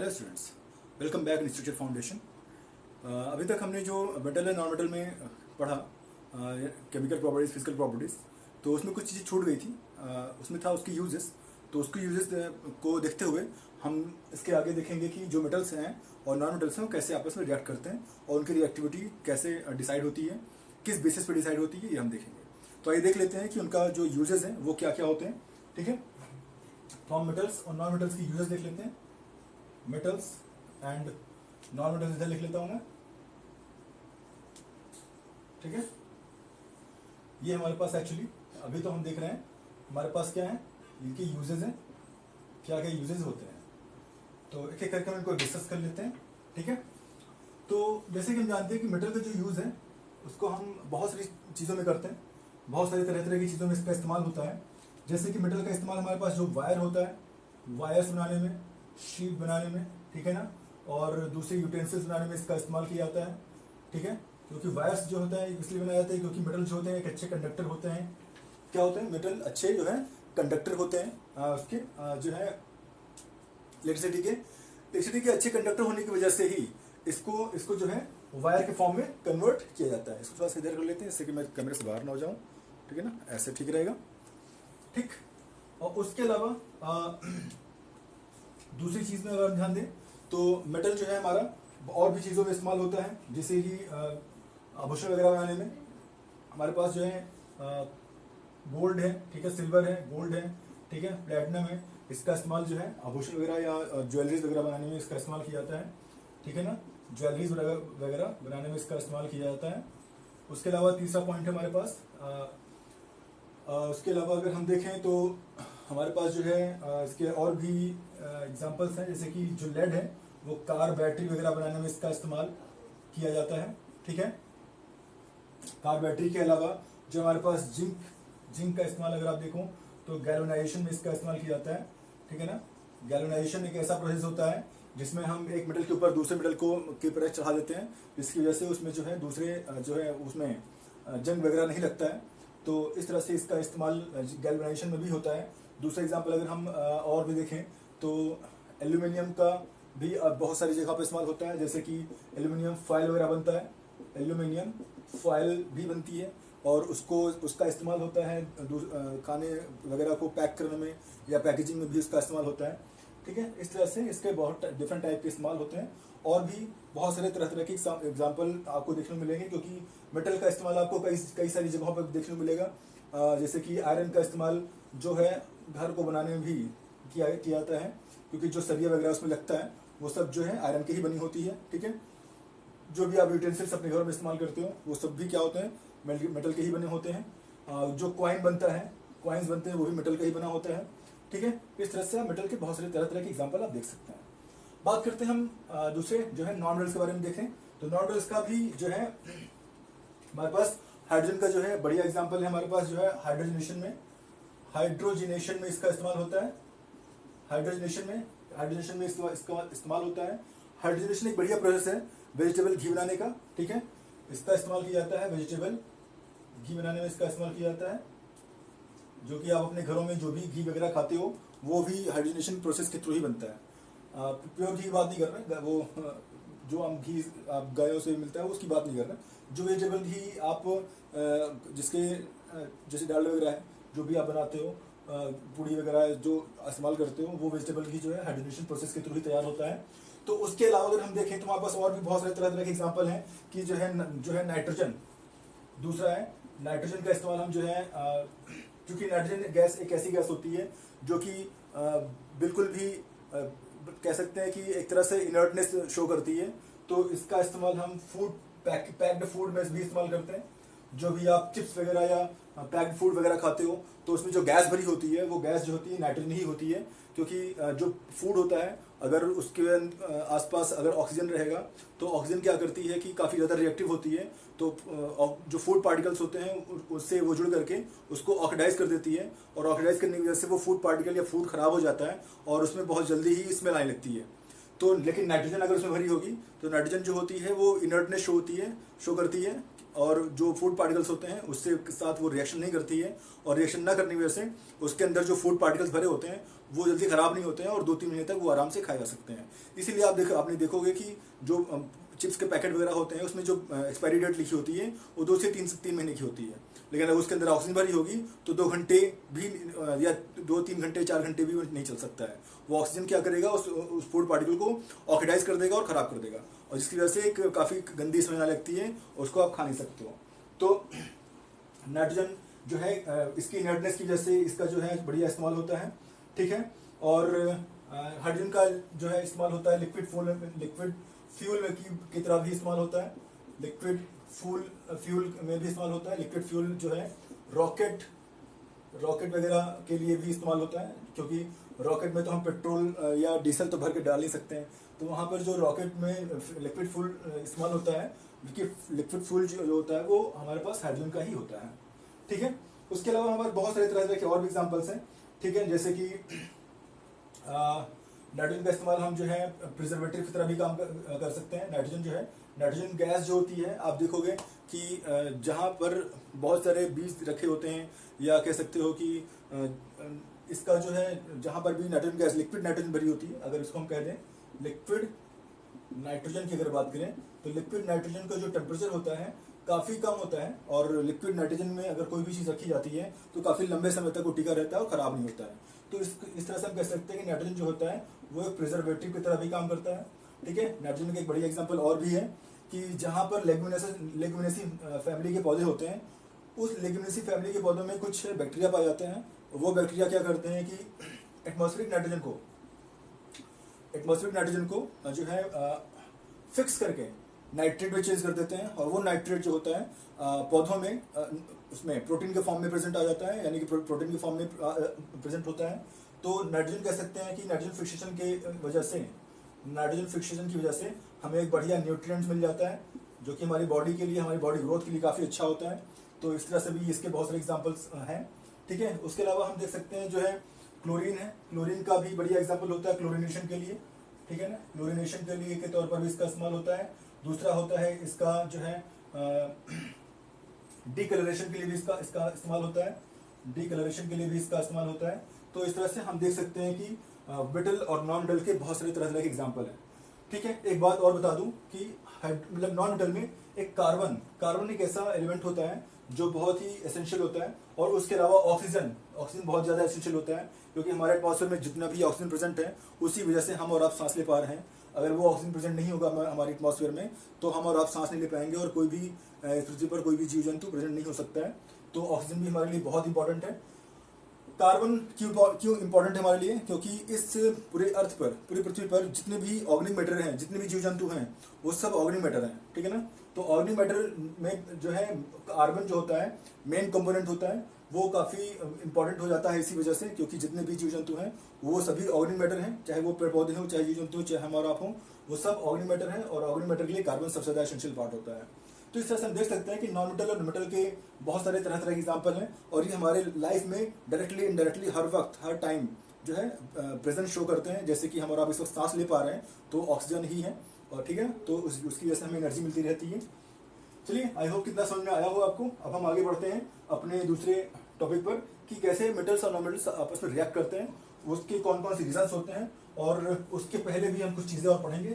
Hello students, welcome back institute foundation. अभी तक हमने जो मेटल एंड नॉन मेटल में पढ़ा केमिकल प्रॉपर्टीज, फिजिकल प्रॉपर्टीज, तो उसमें कुछ चीज़ें छूट गई थी। उसमें था उसकी यूजेस। तो उसके यूजेस को देखते हुए हम इसके आगे देखेंगे कि जो मेटल्स हैं और नॉन मेटल्स हैं वो कैसे आपस में रिएक्ट करते हैं और उनकी रिएक्टिविटी कैसे डिसाइड होती है, किस बेसिस पे डिसाइड होती है, ये हम देखेंगे। तो आइए देख लेते हैं कि उनका जो यूजेस हैं वो क्या क्या होते हैं। ठीक है, तो हम मेटल्स और नॉन मेटल्स की यूजेस देख लेते हैं। मेटल्स एंड नॉन मेटल्स इधर लिख लेता हूं मैं। ठीक है, ये हमारे पास एक्चुअली अभी तो हम देख रहे हैं हमारे पास क्या है, इनके यूजेस हैं, क्या क्या यूजेस होते हैं। तो एक एक करके हम इनको डिस्कस कर लेते हैं। ठीक है, तो जैसे कि हम जानते हैं कि मेटल का जो यूज है उसको हम बहुत सारी चीज़ों में करते हैं, बहुत सारी तरह तरह की चीज़ों में इसका इस्तेमाल होता है। जैसे कि मेटल का इस्तेमाल हमारे पास जो वायर होता है, वायर्स बनाने में, शीट बनाने में, ठीक है ना, और दूसरे यूटेंसिल्स बनाने में इसका इस्तेमाल किया जाता है। ठीक है, क्योंकि वायर्स जो होता है इसलिए बनाया जाता है क्योंकि मेटल जो होते हैं एक अच्छे कंडक्टर होते हैं। क्या होते हैं? मेटल अच्छे जो है कंडक्टर होते हैं उसके जो है इलेक्ट्रिसिटी के अच्छे कंडक्टर होने की वजह से ही इसको जो है वायर के फॉर्म में कन्वर्ट किया जाता है। इसको थोड़ा सा इधर कर लेते हैं इससे कि मैं कैमरे से बाहर ना हो जाऊं। ठीक है ना, ऐसे ठीक रहेगा। ठीक, और उसके अलावा दूसरी चीज में अगर ध्यान दें तो मेटल जो है हमारा और भी चीज़ों में इस्तेमाल होता है, जैसे कि आभूषण वगैरह बनाने में हमारे पास जो है गोल्ड है, ठीक है, सिल्वर है, गोल्ड है, ठीक है, प्लेटिनम है। इसका इस्तेमाल जो है आभूषण वगैरह या ज्वेलरीज वगैरह बनाने में इसका इस्तेमाल किया जाता है। ठीक है ना, ज्वेलरीज वगैरह बनाने में इसका इस्तेमाल किया जाता है। उसके अलावा तीसरा पॉइंट है हमारे पास, उसके अलावा अगर हम देखें तो हमारे पास जो है इसके और भी एग्जांपल्स हैं, जैसे कि जो लेड है वो कार बैटरी वगैरह बनाने में इसका इस्तेमाल किया जाता है। ठीक है, कार बैटरी के अलावा जो हमारे पास जिंक का इस्तेमाल अगर आप देखो तो गैल्वेनाइजेशन में इसका इस्तेमाल किया जाता है। ठीक है ना, गैल्वेनाइजेशन एक ऐसा प्रोसेस होता है जिसमें हम एक मेटल के ऊपर दूसरे मेटल को की प्रेस चढ़ा देते हैं, जिसकी वजह से उसमें जो है दूसरे जो है उसमें जंग वगैरह नहीं लगता है। तो इस तरह से इसका इस्तेमाल गैल्वेनाइजेशन में भी होता है। दूसरा एग्जाम्पल अगर हम और भी देखें तो एल्यूमिनियम का भी बहुत सारी जगह पर इस्तेमाल होता है, जैसे कि एल्यूमिनियम फॉयल वगैरह बनता है, एल्यूमिनियम फॉयल भी बनती है और उसका इस्तेमाल होता है खाने वगैरह को पैक करने में या पैकेजिंग में भी उसका इस्तेमाल होता है। ठीक है, इस तरह से इसके बहुत डिफरेंट टाइप के इस्तेमाल होते हैं और भी बहुत सारे तरह तरह के एग्जाम्पल आपको देखने को मिलेंगे, क्योंकि मेटल का इस्तेमाल आपको कई सारी जगहों पर देखने को मिलेगा। जैसे कि आयरन का इस्तेमाल जो है घर को बनाने में भी किया जाता है, क्योंकि जो सरिया वगैरह उसमें लगता है वो सब जो है आयरन की ही बनी होती है। ठीक है, जो भी आप यूटेंसिल्स अपने घर में इस्तेमाल करते हो वो सब भी क्या होते हैं, मेटल के ही बने होते हैं। जो कॉइन बनता है, कॉइन्स बनते हैं, वो भी मेटल का ही बना होता है। ठीक है, इस तरह से मेटल के बहुत सारे तरह तरह के एग्जाम्पल आप देख सकते हैं। बात करते हैं हम दूसरे जो है नॉन मेटल्स के बारे में देखें तो नॉन मेटल्स का भी जो है हमारे पास हाइड्रोजन का जो है बढ़िया एग्जाम्पल है। हमारे पास जो है हाइड्रोजनेशन में इसका इस्तेमाल होता है। हाइड्रोजनेशन में इसका इस्तेमाल होता है। हाइड्रोजनेशन एक बढ़िया प्रोसेस है वेजिटेबल घी बनाने का। ठीक है, इसका इस्तेमाल किया जाता है, वेजिटेबल घी बनाने में इसका इस्तेमाल किया जाता है, जो कि आप अपने घरों में जो भी घी वगैरह खाते हो वो भी हाइड्रोजनेशन प्रोसेस के थ्रू ही बनता है। प्योर घी की बात नहीं कर रहे, वो जो हम घी आप गायों से मिलता है उसकी बात नहीं कर रहे। जो वेजिटेबल घी आप जिसके जैसे डालडा वगैरह है, जो भी आप बनाते हो, पूड़ी वगैरह जो इस्तेमाल करते हो, वो वेजिटेबल घी जो है हाइड्रोजनेशन प्रोसेस के थ्रू ही तैयार होता है। तो उसके अलावा अगर हम देखें तो हमारे पास और भी बहुत सारे तरह तरह के एग्जाम्पल हैं कि जो है नाइट्रोजन दूसरा है। नाइट्रोजन का इस्तेमाल हम जो है क्योंकि नाइट्रोजन गैस एक ऐसी गैस होती है जो कि बिल्कुल भी कह सकते हैं कि एक तरह से इनर्टनेस शो करती है। तो इसका इस्तेमाल हम पैक्ड फूड में भी इस्तेमाल करते हैं। जो भी आप चिप्स वगैरह या पैक्ड फूड वगैरह खाते हो तो उसमें जो गैस भरी होती है वो गैस जो होती है नाइट्रोजन ही होती है, क्योंकि जो फूड होता है अगर उसके आसपास अगर ऑक्सीजन रहेगा तो ऑक्सीजन क्या करती है कि काफ़ी ज़्यादा रिएक्टिव होती है। तो जो फूड पार्टिकल्स होते हैं उससे वो जुड़ करके उसको ऑक्सीडाइज कर देती है और ऑक्सीडाइज करने की वजह से वो फूड पार्टिकल या फूड खराब हो जाता है और उसमें बहुत जल्दी ही स्मेल आने लगती है। तो लेकिन नाइट्रोजन अगर उसमें भरी होगी तो नाइट्रोजन जो होती है वो इनर्टनेस शो करती है, और जो फूड पार्टिकल्स होते हैं उससे साथ वो रिएक्शन नहीं करती है, और रिएक्शन ना करने की वजह से उसके अंदर जो फूड पार्टिकल्स भरे होते हैं वो जल्दी खराब नहीं होते हैं और 2-3 महीने तक वो आराम से खाए जा सकते हैं। इसीलिए आपने देखोगे कि जो चिप्स के पैकेट वगैरह होते हैं उसमें जो एक्सपायरी डेट लिखी होती है वो 2 से 3 महीने की होती है, लेकिन अगर उसके अंदर ऑक्सीजन भरी होगी तो 2 घंटे भी या 2-3 घंटे 4 घंटे भी नहीं चल सकता है। वो ऑक्सीजन क्या करेगा, उस फूड पार्टिकल को ऑक्सीडाइज कर देगा और खराब कर देगा, और जिसकी वजह से एक काफ़ी गंदी स्मेल आने लगती है और उसको आप खा नहीं सकते हो। तो नाइट्रोजन जो है इसकी इनर्टनेस की वजह से इसका जो है बढ़िया इस्तेमाल होता है, ठीक है। और हाइड्रोजन का जो है इस्तेमाल होता है लिक्विड फ्यूल की तरह भी इस्तेमाल होता है, लिक्विड फ्यूल में भी इस्तेमाल होता है। लिक्विड फ्यूल जो है रॉकेट वगैरह के लिए भी इस्तेमाल होता है, क्योंकि रॉकेट में तो हम पेट्रोल या डीजल तो भर के डाल नहीं सकते हैं, तो वहाँ पर जो रॉकेट में लिक्विड फ्यूल इस्तेमाल होता है, लिक्विड फ्यूल जो होता है वो हमारे पास हाइड्रोजन का ही होता है, ठीक है। उसके अलावा हमारे बहुत सारे तरह के और भी एग्जाम्पल्स हैं, ठीक है, जैसे कि नाइट्रोजन का इस्तेमाल हम जो है प्रिजर्वेटिव की तरह भी काम कर सकते हैं। नाइट्रोजन गैस जो होती है, आप देखोगे कि जहाँ पर बहुत सारे बीज रखे होते हैं, या कह सकते हो कि इसका जो है जहाँ पर भी नाइट्रोजन गैस लिक्विड नाइट्रोजन भरी होती है, अगर इसको हम कह दें लिक्विड नाइट्रोजन की अगर बात करें तो लिक्विड नाइट्रोजन का जो टेम्परेचर होता है काफ़ी कम होता है, और लिक्विड नाइट्रोजन में अगर कोई भी चीज़ रखी जाती है तो काफ़ी लंबे समय तक वो टिका रहता है और ख़राब नहीं होता है। तो इस तरह से हम कह सकते हैं कि नाइट्रोजन जो होता है वो एक प्रिजर्वेटिव की तरह भी काम करता है, ठीक है। नाइट्रोजन का एक बढ़िया एग्जाम्पल और भी है कि जहाँ पर लेगुमिनेसी फैमिली के पौधे होते हैं, उस लेगुमिनेसी फैमिली के पौधों में कुछ बैक्टीरिया पाए जाते हैं। वो बैक्टीरिया क्या करते हैं कि एटमॉस्फेरिक नाइट्रोजन को जो है फिक्स करके नाइट्रेट में चेंज कर देते हैं, और वो नाइट्रेट जो होता है पौधों में उसमें प्रोटीन के फॉर्म में प्रेजेंट आ जाता है, यानी कि प्रोटीन के फॉर्म में प्रेजेंट होता है। तो नाइट्रोजन कह सकते हैं कि नाइट्रोजन फिक्सेशन की वजह से हमें एक बढ़िया न्यूट्रिएंट्स मिल जाता है, जो कि हमारी बॉडी के लिए, हमारी बॉडी ग्रोथ के लिए काफ़ी अच्छा होता है। तो इस तरह से भी इसके बहुत सारे एग्जाम्पल्स हैं, ठीक है। उसके अलावा हम देख सकते हैं जो है क्लोरीन है, क्लोरीन का भी बढ़िया एग्जाम्पल होता है क्लोरीनेशन के लिए, ठीक है ना। क्लोरीनेशन के लिए के तौर पर भी इसका इस्तेमाल होता है। दूसरा होता है इसका जो है डीकलरेशन के लिए भी इसका इस्तेमाल होता है। तो इस तरह से हम देख सकते हैं कि मेटल और नॉन मेटल के बहुत सारे तरह के एग्जाम्पल हैं, ठीक है। एक बात और बता दूं कि मतलब नॉन मेटल में एक कार्बन एक ऐसा एलिमेंट होता है जो बहुत ही एसेंशियल होता है, और उसके अलावा ऑक्सीजन बहुत ज़्यादा एसेंशियल होता है, क्योंकि हमारे एटमॉस्फेयर में जितना भी ऑक्सीजन प्रेजेंट है उसी वजह से हम और आप सांस ले पा रहे हैं। अगर वो ऑक्सीजन प्रेजेंट नहीं होगा हमारे एटमॉस्फेयर में तो हम और आप सांस नहीं ले पाएंगे, और कोई भी पृथ्वी पर कोई भी जीव जंतु प्रेजेंट नहीं हो सकता है। तो ऑक्सीजन भी हमारे लिए बहुत इंपॉर्टेंट है। कार्बन क्यों इंपॉर्टेंट है हमारे लिए, क्योंकि इस पूरे अर्थ पर, पूरी पृथ्वी पर जितने भी ऑर्गेनिक मैटर हैं, जितने भी जीव जंतु हैं, वो सब ऑर्गेनिक मैटर हैं, ठीक है ना। तो ऑर्गेनिक मैटर में जो है कार्बन जो होता है मेन कंपोनेंट होता है, वो काफ़ी इंपॉर्टेंट हो जाता है इसी वजह से, क्योंकि जितने भी जीव जंतु हैं वो सभी ऑर्गेनिक मैटर हैं, चाहे वो पेड़ पौधे हों, चाहे जीव जंतु हो, चाहे हम और आप हों, वो सब ऑर्गेनिक मैटर हैं, और ऑर्गेनिक मैटर के लिए कार्बन सबसे ज़्यादा एसेंशियल पार्ट होता है। तो इस तरह से हम देख सकते हैं कि नॉन मेटल और मेटल के बहुत सारे तरह के एग्जाम्पल हैं, और ये हमारे लाइफ में डायरेक्टली इनडायरेक्टली हर वक्त हर टाइम जो है प्रेजेंट शो करते हैं। जैसे कि हम और आप इस वक्त सांस ले पा रहे हैं तो ऑक्सीजन ही है, और ठीक है, तो उसकी वजह से हमें एनर्जी मिलती रहती है। चलिए, आई होप कितना समझ में आया हो आपको। अब हम आगे बढ़ते हैं अपने दूसरे टॉपिक पर कि कैसे मेटल्स और नॉन मेटल्स आपस में रिएक्ट करते हैं, उसके कौन कौन से रीजंस होते हैं, और उसके पहले भी हम कुछ चीज़ें और पढ़ेंगे।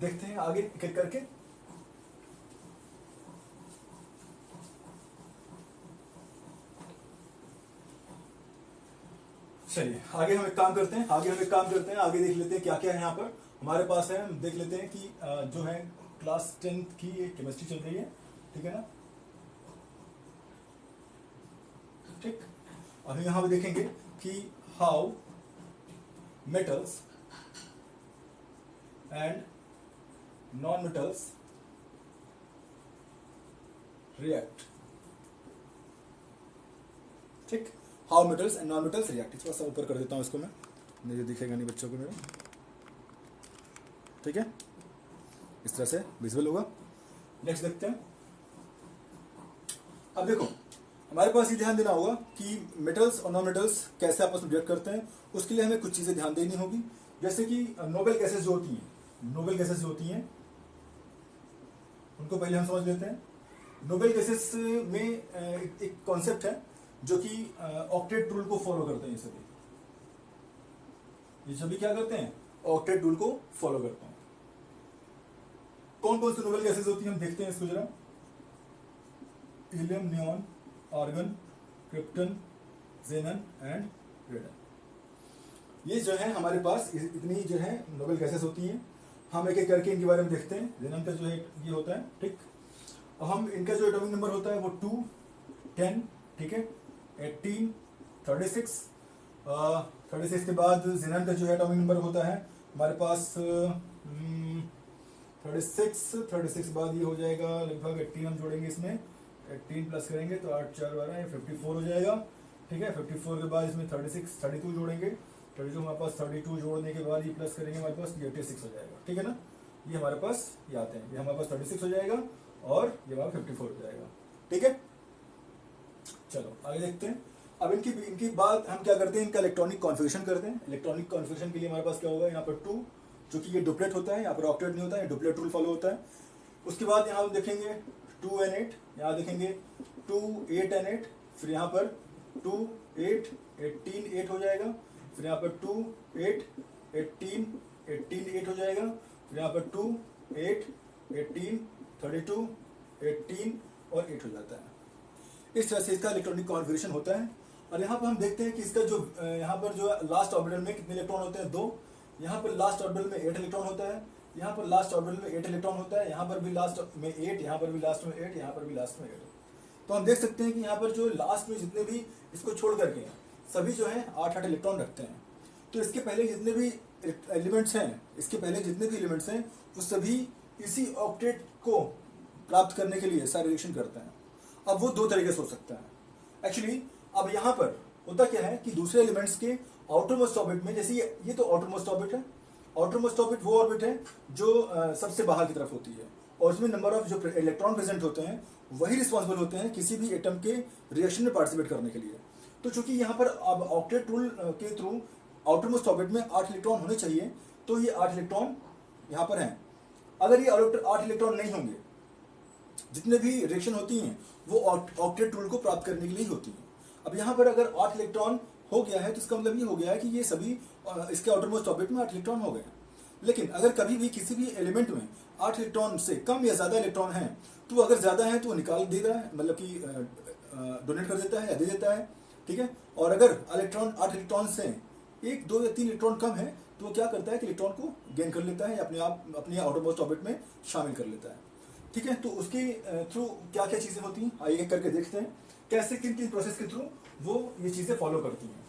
देखते हैं आगे एक एक करके। चलिए आगे हम एक काम करते हैं, आगे देख लेते हैं क्या क्या है यहाँ पर हमारे पास है। हम देख लेते हैं कि जो है क्लास 10th की केमिस्ट्री चल रही है, ठीक है ना। ठीक, अब यहाँ पे देखेंगे कि how metals and non metals react. ठीक, how metals and non metals react. थोड़ा सा ऊपर कर देता हूँ इसको मैं, नहीं दिखेगा नहीं बच्चों को मेरे, ठीक है, इस तरह से विजुअल होगा। नेक्स्ट देखते हैं। अब देखो, हमारे पास ये ध्यान देना होगा कि मेटल्स और नॉन मेटल्स कैसे आपस में रिएक्ट करते हैं। उसके लिए हमें कुछ चीज़ें ध्यान देनी होगी, जैसे कि नोबल गैसेस जो होती हैं, नोबेल गैसेस जो होती हैं उनको पहले हम समझ लेते हैं। नोबेल गैसेस में एक कॉन्सेप्ट है जो कि ऑक्टेट रूल को फॉलो करते हैं। ये सभी क्या करते हैं? ऑक्टेट रूल को फॉलो करते हैं। कौन कौन सी नोबेल गैसेस होती हैं हम देखते हैं इसको जरा। Helium, neon, argon, krypton, xenon and radon. ये जो है हमारे पास इतनी जो है नोबेल गैसेस होती हैं। हम एक एक करके इनके बारे में देखते हैं। जेनन का जो है ये होता है, ठीक। अब हम इनका जो एटॉमिक नंबर होता है वो 2, 10, ठीक है, 18, 36। 36 के बाद जेनन का जो है एटॉमिक नंबर होता है हमारे पास 36 बाद ये हो जाएगा लगभग 18 हम जोड़ेंगे इसमें, 18 प्लस करेंगे तो 8 4 12 54 हो जाएगा, ठीक है। 54 के बाद इसमें 32 जोड़ेंगे, 32 हमारे पास 32 जोड़ने के बाद ये प्लस करेंगे हमारे पास 86 हो जाएगा, ठीक है ना। ये हमारे पास ये आते हैं, ये हमारे पास 36 हो जाएगा और ये हमारा 54 हो जाएगा, ठीक है। चलो आगे देखते हैं। अब इनकी बात हम क्या करते हैं, इनका इलेक्ट्रॉनिक कॉन्फ़िगरेशन करते हैं। इलेक्ट्रॉनिक कॉन्फ़िगरेशन के लिए हमारे पास क्या होगा, यहाँ पर 2, जो कि ये डुप्लेट होता है, यहाँ पर ऑक्टेट नहीं होता है, डुप्लेट रूल फॉलो होता है। उसके बाद यहाँ हम देखेंगे 2 and 8, यहाँ देखेंगे 2, 8 and 8, फिर यहाँ पर 2, 8, 18, 8 हो जाएगा, फिर यहाँ पर 2, 8, 18, 18, 8 हो जाएगा, फिर यहाँ पर 2, 8, 18, 32, 18 और 8 हो जाता है। इस तरह से इसका इलेक्ट्रॉनिक कॉन्फ़िगरेशन होता है। और यहाँ पर हम देखते हैं कि इसका जो यहाँ पर जो लास्ट ऑर्बिटल में कितने इलेक्ट्रॉन होते हैं, 2। यहाँ पर लास्ट ऑर्बिटल में 8 इलेक्ट्रॉन होता है, यहाँ पर लास्ट ऑर्बिटल में 8 इलेक्ट्रॉन होता है, यहाँ पर भी लास्ट में 8, यहाँ पर भी लास्ट में 8, यहाँ पर भी लास्ट में 8। तो हम देख सकते हैं कि यहाँ पर जो लास्ट में जितने भी इसको छोड़ करके सभी जो है 8-8 इलेक्ट्रॉन रखते हैं। तो इसके पहले जितने भी एलिमेंट्स हैं वो सभी इसी ऑक्टेट को प्राप्त करने के लिए सारे रिएक्शन करते हैं। अब वो 2 तरीके से हो सकता है एक्चुअली। अब यहाँ पर होता क्या है कि दूसरे एलिमेंट्स के आउटरमोस्ट ऑर्बिट में, जैसे ये तो आउटरमोस्ट ऑर्बिट है। आउटरमोस्ट ऑर्बिट वो ऑर्बिट है जो सबसे बाहर की तरफ होती है और उसमें नंबर ऑफ जो इलेक्ट्रॉन प्रेजेंट होते हैं वही रिस्पॉन्सिबल होते हैं किसी भी एटम के रिएक्शन में पार्टिसिपेट करने के लिए। तो चूंकि यहाँ पर अब ऑक्टेट रूल के थ्रू आउटरमोस्ट ऑर्बिट में 8 इलेक्ट्रॉन होने चाहिए, तो ये 8 इलेक्ट्रॉन यहाँ पर हैं। अगर ये 8 इलेक्ट्रॉन नहीं होंगे, जितने भी रिएक्शन होती हैं वो ऑक्टेट रूल को प्राप्त करने के लिए ही होती हैं। अब यहाँ पर अगर 8 इलेक्ट्रॉन हो गया है तो इसका मतलब ये हो गया है कि ये सभी इसके आउटरमोस्ट ऑर्बिट में 8 इलेक्ट्रॉन हो गए। लेकिन अगर कभी भी किसी भी एलिमेंट में 8 इलेक्ट्रॉन से कम या ज्यादा इलेक्ट्रॉन है, तो अगर ज्यादा है तो वो निकाल देता है, मतलब कि डोनेट कर देता है या दे देता है, ठीक है। और अगर 8 इलेक्ट्रॉन से 1, 2 या 3 इलेक्ट्रॉन कम है तो वो क्या करता है कि इलेक्ट्रॉन को गेन कर लेता है या अपने आउटरमोस्ट ऑर्बिट में शामिल कर लेता है, ठीक है। तो उसके थ्रू क्या क्या चीजें होती हैं आइए करके देखते हैं कैसे किन किन प्रोसेस के थ्रू वो ये चीजें फॉलो करती हैं।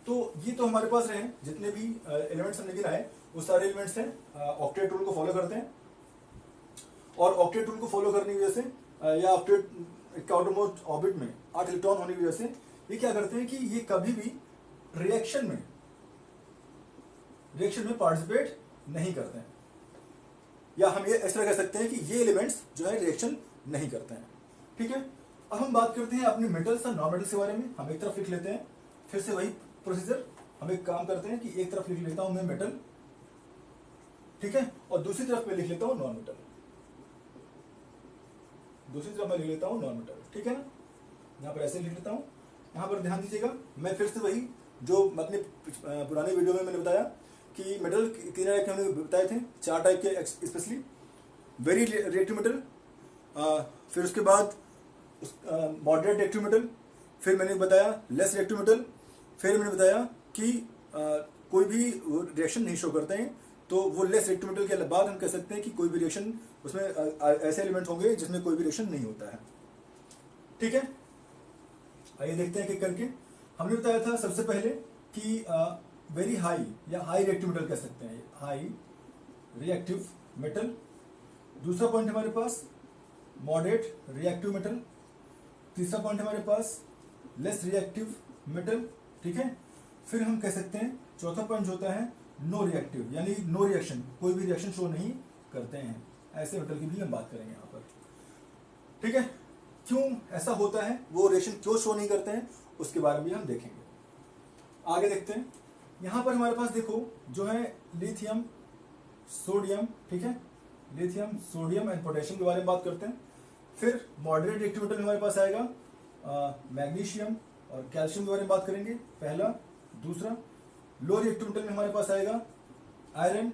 तो ये तो हमारे पास रहे जितने भी एलिमेंट्स हमने गिनाए वो सारे एलिमेंट्स हैं ऑक्टेट रूल को फॉलो करते हैं। और ऑक्टेट रूल को फॉलो करने की वजह से या ऑक्टेट आउटरमोस्ट ऑर्बिट में 8 इलेक्ट्रॉन होने की वजह से ये क्या करते हैं कि ये कभी भी रिएक्शन में पार्टिसिपेट नहीं करते हैं, या हम ये इस तरह कह सकते हैं कि ये एलिमेंट्स जो है रिएक्शन नहीं करते हैं, ठीक है। अब हम बात करते हैं अपने मेटल्स और नॉन मेटल्स के बारे में। हम एक तरफ लिख लेते हैं, फिर से वही प्रोसीजर हम एक काम करते हैं कि एक तरफ लिख लेता हूं मैं मेटल, ठीक है, और दूसरी तरफ मैं लिख लेता हूं नॉन मेटल, ठीक है ना। यहां पर ऐसे लिख लेता हूं। यहां पर ध्यान दीजिएगा, मैं फिर से वही जो अपने पुराने वीडियो में मैंने बताया कि मेटल कितने टाइप के हमने बताए थे, 4 टाइप के स्पेशली। वेरी रिएक्टिव मेटल, फिर उसके बाद मॉडरेट रिएक्टिव मेटल, फिर मैंने बताया लेस रिएक्टिव मेटल, फिर मैंने बताया कि कोई भी रिएक्शन नहीं शो करते हैं, तो वो लेस रिएक्टिव मेटल के बाद हम कह सकते हैं कि कोई भी रिएक्शन उसमें ऐसे एलिमेंट होंगे जिसमें कोई भी रिएक्शन नहीं होता है, ठीक है। आइए देखते हैं कि करके। हमने बताया था सबसे पहले कि वेरी हाई या हाई रिएक्टिव मेटल कह सकते हैं, हाई रिएक्टिव मेटल। दूसरा पॉइंट हमारे पास मॉडरेट रिएक्टिव मेटल। तीसरा पॉइंट हमारे पास लेस रिएक्टिव मेटल, ठीक है। फिर हम कह सकते हैं चौथा पॉइंट होता है नो रिएक्टिव, यानी नो रिएक्शन, कोई भी रिएक्शन शो नहीं करते हैं। ऐसे मेटल की भी हम बात करेंगे यहाँ पर, ठीक है। क्यों ऐसा होता है, वो रिएक्शन क्यों शो नहीं करते हैं, उसके बारे में भी हम देखेंगे। आगे देखते हैं। यहाँ पर हमारे पास देखो जो है लिथियम सोडियम, ठीक है, लिथियम, सोडियम एंड पोटेशियम के बारे में बात करते हैं। फिर मॉडरेट रिएक्टिव मेटल हमारे पास आएगा मैग्नीशियम और कैल्शियम के बारे में बात करेंगे, पहला। दूसरा, लो रिएक्टिव मेटल में हमारे पास आएगा आयरन,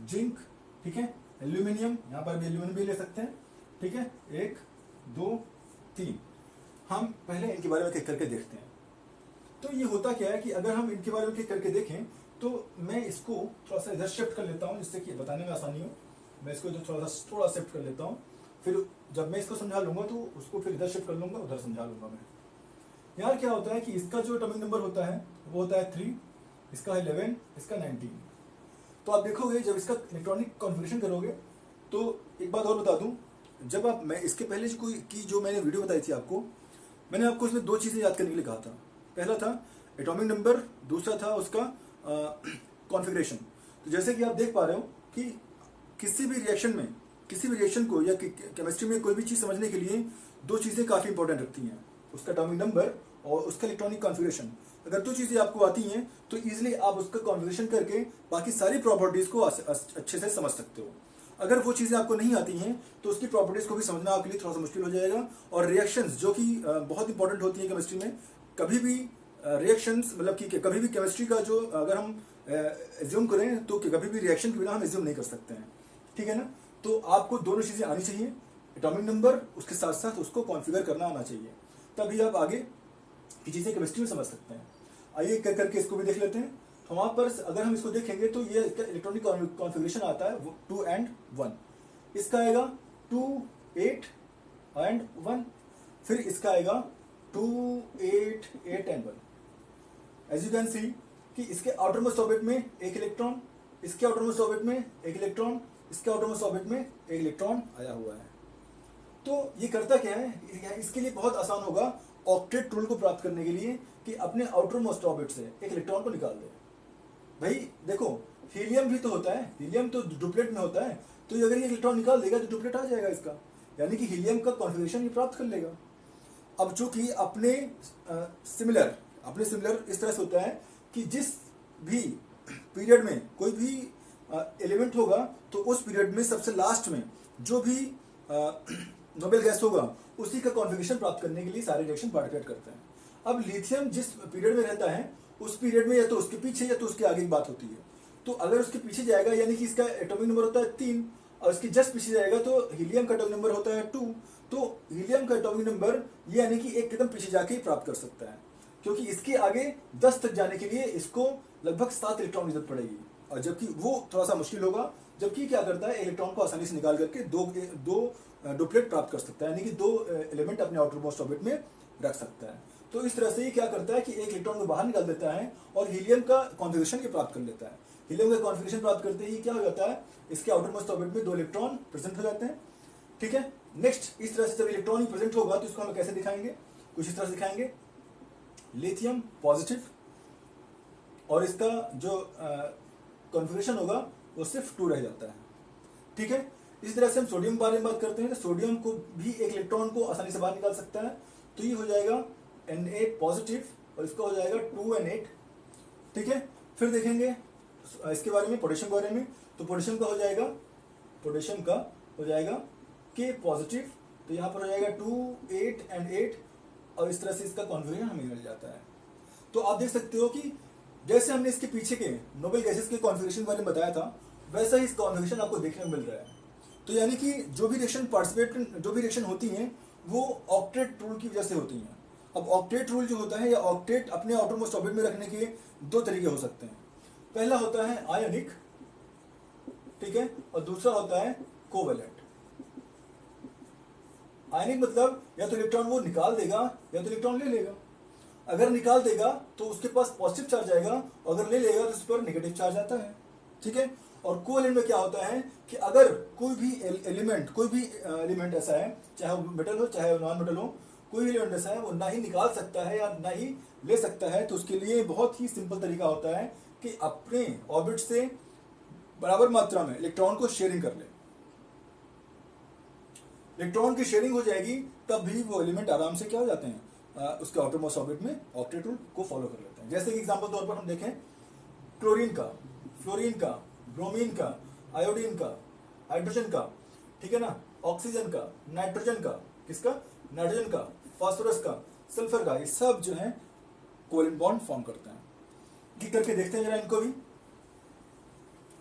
जिंक, ठीक है, एल्यूमिनियम, यहाँ पर भी एल्यूमिनियम भी ले सकते हैं, ठीक है। 1 2 3, हम पहले इनके बारे में एक करके देखते हैं। तो ये होता क्या है कि अगर हम इनके बारे में एक करके देखें तो मैं इसको थोड़ा सा इधर शिफ्ट कर लेता हूँ जिससे कि बताने में आसानी हो। मैं इसको इधर थोड़ा शिफ्ट कर लेता हूँ, फिर जब मैं इसको समझा लूंगा तो उसको फिर इधर शिफ्ट कर लूंगा, उधर समझा लूंगा मैं। यार क्या होता है कि इसका जो एटॉमिक नंबर होता है वो होता है 3, इसका 11, इसका 19। तो आप देखोगे जब इसका इलेक्ट्रॉनिक कॉन्फ़िगरेशन करोगे तो एक बात और बता दूं, जब आप मैं इसके पहले जो मैंने वीडियो बताई थी आपको, मैंने आपको इसमें 2 चीज़ें याद करने के लिए कहा था। पहला था एटॉमिक नंबर, दूसरा था उसका कॉन्फ़िगरेशन। तो जैसे कि आप देख पा रहे हो कि किसी भी रिएक्शन को या केमिस्ट्री में कोई भी चीज़ समझने के लिए 2 चीज़ें काफ़ी इंपॉर्टेंट रखती हैं, उसका एटॉमिक नंबर और उसका इलेक्ट्रॉनिक कॉन्फ़िगरेशन। अगर 2 चीज़ें आपको आती हैं तो ईजिली आप उसका कॉन्फ़िगरेशन करके बाकी सारी प्रॉपर्टीज़ को अच्छे से समझ सकते हो। अगर वो चीज़ें आपको नहीं आती हैं तो उसकी प्रॉपर्टीज़ को भी समझना आपके लिए थोड़ा सा मुश्किल हो जाएगा। और रिएक्शंस जो कि बहुत इंपॉर्टेंट होती है केमिस्ट्री में, कभी भी रिएक्शंस मतलब कि कभी भी केमिस्ट्री का जो अगर हम एज्यूम करें तो कभी भी रिएक्शन के बिना हम एज्यूम नहीं कर सकते हैं, ठीक है ना। तो आपको दोनों चीज़ें आनी चाहिए, एटॉमिक नंबर, उसके साथ साथ उसको कॉन्फ़िगर करना आना चाहिए, तभी आप आगे की चीज़ें केमिस्ट्री में समझ सकते हैं। आइए करके इसको भी देख लेते हैं। तो वहाँ पर अगर हम इसको देखेंगे तो ये इलेक्ट्रॉनिक कॉन्फ़िगरेशन आता है 2 and 1। इसका आएगा 2 8 and 1, फिर इसका आएगा 2 8 8 and 1। As you can see कि इसके आउटरमोस्ट ऑर्बिट में एक इलेक्ट्रॉन, इसके आउटरमोस्ट ऑर्बिट में एक इलेक्ट्रॉन, इसके आउटरमोस्ट ऑर्बिट में एक इलेक्ट्रॉन आया हुआ है। तो ये करता क्या है, इसके लिए बहुत आसान होगा ऑक्टेट रूल को प्राप्त करने के लिए कि अपने आउटर मोस्ट ऑर्बिट से एक इलेक्ट्रॉन को निकाल दे। भाई देखो, हीलियम भी तो होता है, हीलियम तो डुप्लेट में होता है, तो अगर ये इलेक्ट्रॉन निकाल देगा तो डुप्लेट आ जाएगा इसका, यानी कि हीलियम का कॉन्फ़िगरेशन ये प्राप्त कर लेगा। अब चूंकि अपने सिमिलर इस तरह से होता है कि जिस भी पीरियड में कोई भी एलिमेंट होगा तो उस पीरियड में सबसे लास्ट में जो भी नोबेल गैस होगा उसी का कॉन्फ़िगरेशन प्राप्त करने के लिए सारे रिएक्शन पार्टिसिपेट करते हैं। अब लिथियम जिस पीरियड में रहता है उस पीरियड में या तो उसके पीछे या तो उसके आगे की बात होती है। तो अगर उसके पीछे जाएगा यानी कि इसका एटॉमिक नंबर होता है 3, और इसके जस्ट पीछे जाएगा तो हीलियम का एटॉमिक नंबर होता है 2। तो हीलियम का एटॉमिक नंबर ये यानी कि एक कदम पीछे जाके ही प्राप्त कर सकता है, क्योंकि इसके आगे 10 तक जाने के लिए इसको लगभग 7 इलेक्ट्रॉन की जरूरत पड़ेगी, और जबकि वो थोड़ा सा मुश्किल होगा। जबकि क्या करता है, इलेक्ट्रॉन को आसानी से निकाल करके दो डुप्लेट प्राप्त कर सकता है, यानी कि 2 एलिमेंट अपने आउटर मोस्ट ऑर्बिट में रख सकता है। तो इस तरह से ये क्या करता है कि एक इलेक्ट्रॉन को बाहर निकाल देता है और हीलियम का कॉन्फ़िगरेशन ये प्राप्त कर लेता है। हीलियम का कॉन्फ़िगरेशन प्राप्त करते ही क्या हो जाता है, इसके आउटर मोस्ट ऑर्बिट में 2 इलेक्ट्रॉन प्रेजेंट हो जाते हैं, ठीक है। नेक्स्ट, इस तरह से जब इलेक्ट्रॉन प्रेजेंट होगा तो इसको हम कैसे दिखाएंगे, कुछ इस तरह से दिखाएंगे, लिथियम पॉजिटिव, और इसका जो कॉन्फ़िगरेशन होगा वो सिर्फ 2 रह जाता है, ठीक है। इस तरह से हम सोडियम के बारे में बात करते हैं तो सोडियम को भी एक इलेक्ट्रॉन को आसानी से बाहर निकाल सकता है, तो ये हो जाएगा Na पॉजिटिव और इसका हो जाएगा 2N8, ठीक है। फिर देखेंगे इसके बारे में, पोटेशियम के बारे में, तो पोटेशियम का हो जाएगा K पॉजिटिव, तो यहाँ पर हो जाएगा 2 8 and 8, और इस तरह से इसका कॉन्फ़िगरेशन हमें मिल जाता है। तो आप देख सकते हो कि जैसे हमने इसके पीछे के नोबेल गैसेस के कॉन्फ़िगरेशन के बारे में बताया था, वैसा ही इस कॉन्फ़िगरेशन आपको देखने में मिल रहा है। तो यानी कि जो भी रिएक्शन होती हैं वो ऑक्टेट रूल की वजह से होती हैं। अब ऑक्टेट रूल जो होता है या ऑक्टेट अपने आउटर मोस्ट ऑर्बिट में रखने के 2 तरीके हो सकते हैं। पहला होता है आयनिक, ठीक है, और दूसरा होता है कोवेलेंट। आयनिक मतलब या तो इलेक्ट्रॉन वो निकाल देगा या तो इलेक्ट्रॉन ले लेगा। अगर निकाल देगा तो उसके पास पॉजिटिव चार्ज आएगा, और अगर ले लेगा तो उस पर नेगेटिव चार्ज आता है, ठीक है। और कोवेलेंट में क्या होता है कि अगर कोई भी एलिमेंट ऐसा है, चाहे वो मेटल हो चाहे नॉन मेटल हो, कोई भी एलिमेंट ऐसा है वो ना ही निकाल सकता है या ना ही ले सकता है, तो उसके लिए बहुत ही सिंपल तरीका होता है कि अपने ऑर्बिट से बराबर मात्रा में इलेक्ट्रॉन को शेयरिंग कर ले। इलेक्ट्रॉन की शेयरिंग हो जाएगी तब भी वो एलिमेंट आराम से क्या हो जाते हैं, उसके आउटर मोस्ट ऑर्बिट में ऑक्टेट रूल को फॉलो कर लेते हैं। जैसे कि एग्जांपल तौर पर हम देखें क्लोरीन का, फ्लोरीन का, ब्रोमीन का, आयोडीन का, हाइड्रोजन का, ठीक है ना, ऑक्सीजन का, नाइट्रोजन का, किसका, नाइट्रोजन का, फास्फोरस का, सल्फर का, ये सब जो है कोवेलेंट बॉन्ड फॉर्म करते हैं। ठीक करके देखते हैं जरा इनको भी,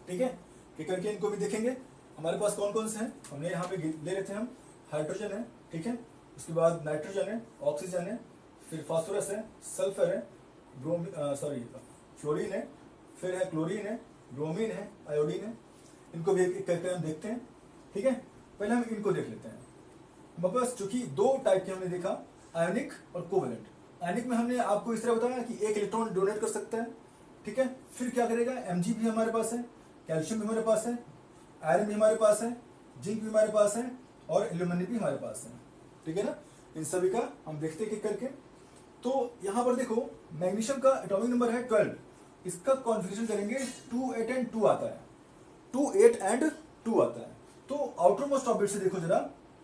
ठीक है, ठीक करके इनको भी देखेंगे। हमारे पास कौन कौन से हैं, हमने यहाँ पे ले लेते हैं हम, हाइड्रोजन है, ठीक है, उसके बाद नाइट्रोजन है, ऑक्सीजन है, फिर फास्फोरस है, सल्फर है, फ्लोरीन है, फिर है क्लोरीन है, ब्रोमीन है, आयोडीन है। इनको भी एक करके हम देखते हैं, ठीक है। पहले हम इनको देख लेते हैं। हमारे पास चूंकि दो टाइप के हमने देखा, आयोनिक और कोवेलेंट। आयोनिक में हमने आपको इस तरह बताया कि एक इलेक्ट्रॉन डोनेट कर सकता है, ठीक है, फिर क्या करेगा, Mg भी हमारे पास है, कैल्शियम भी हमारे पास है, आयरन भी हमारे पास है, जिंक भी हमारे पास है और एल्यूमिनियम भी हमारे पास है, ठीक है ना। इन सभी का हम देखते हैं करके। तो यहां पर देखो मैग्नीशियम का एटॉमिक नंबर है 12, इसका कॉन्फ़िगरेशन करेंगे 2 8 एंड 2 आता है, 2 8 एंड 2 आता है। तो आउटर मोस्ट ऑर्बिट से देखो जरा,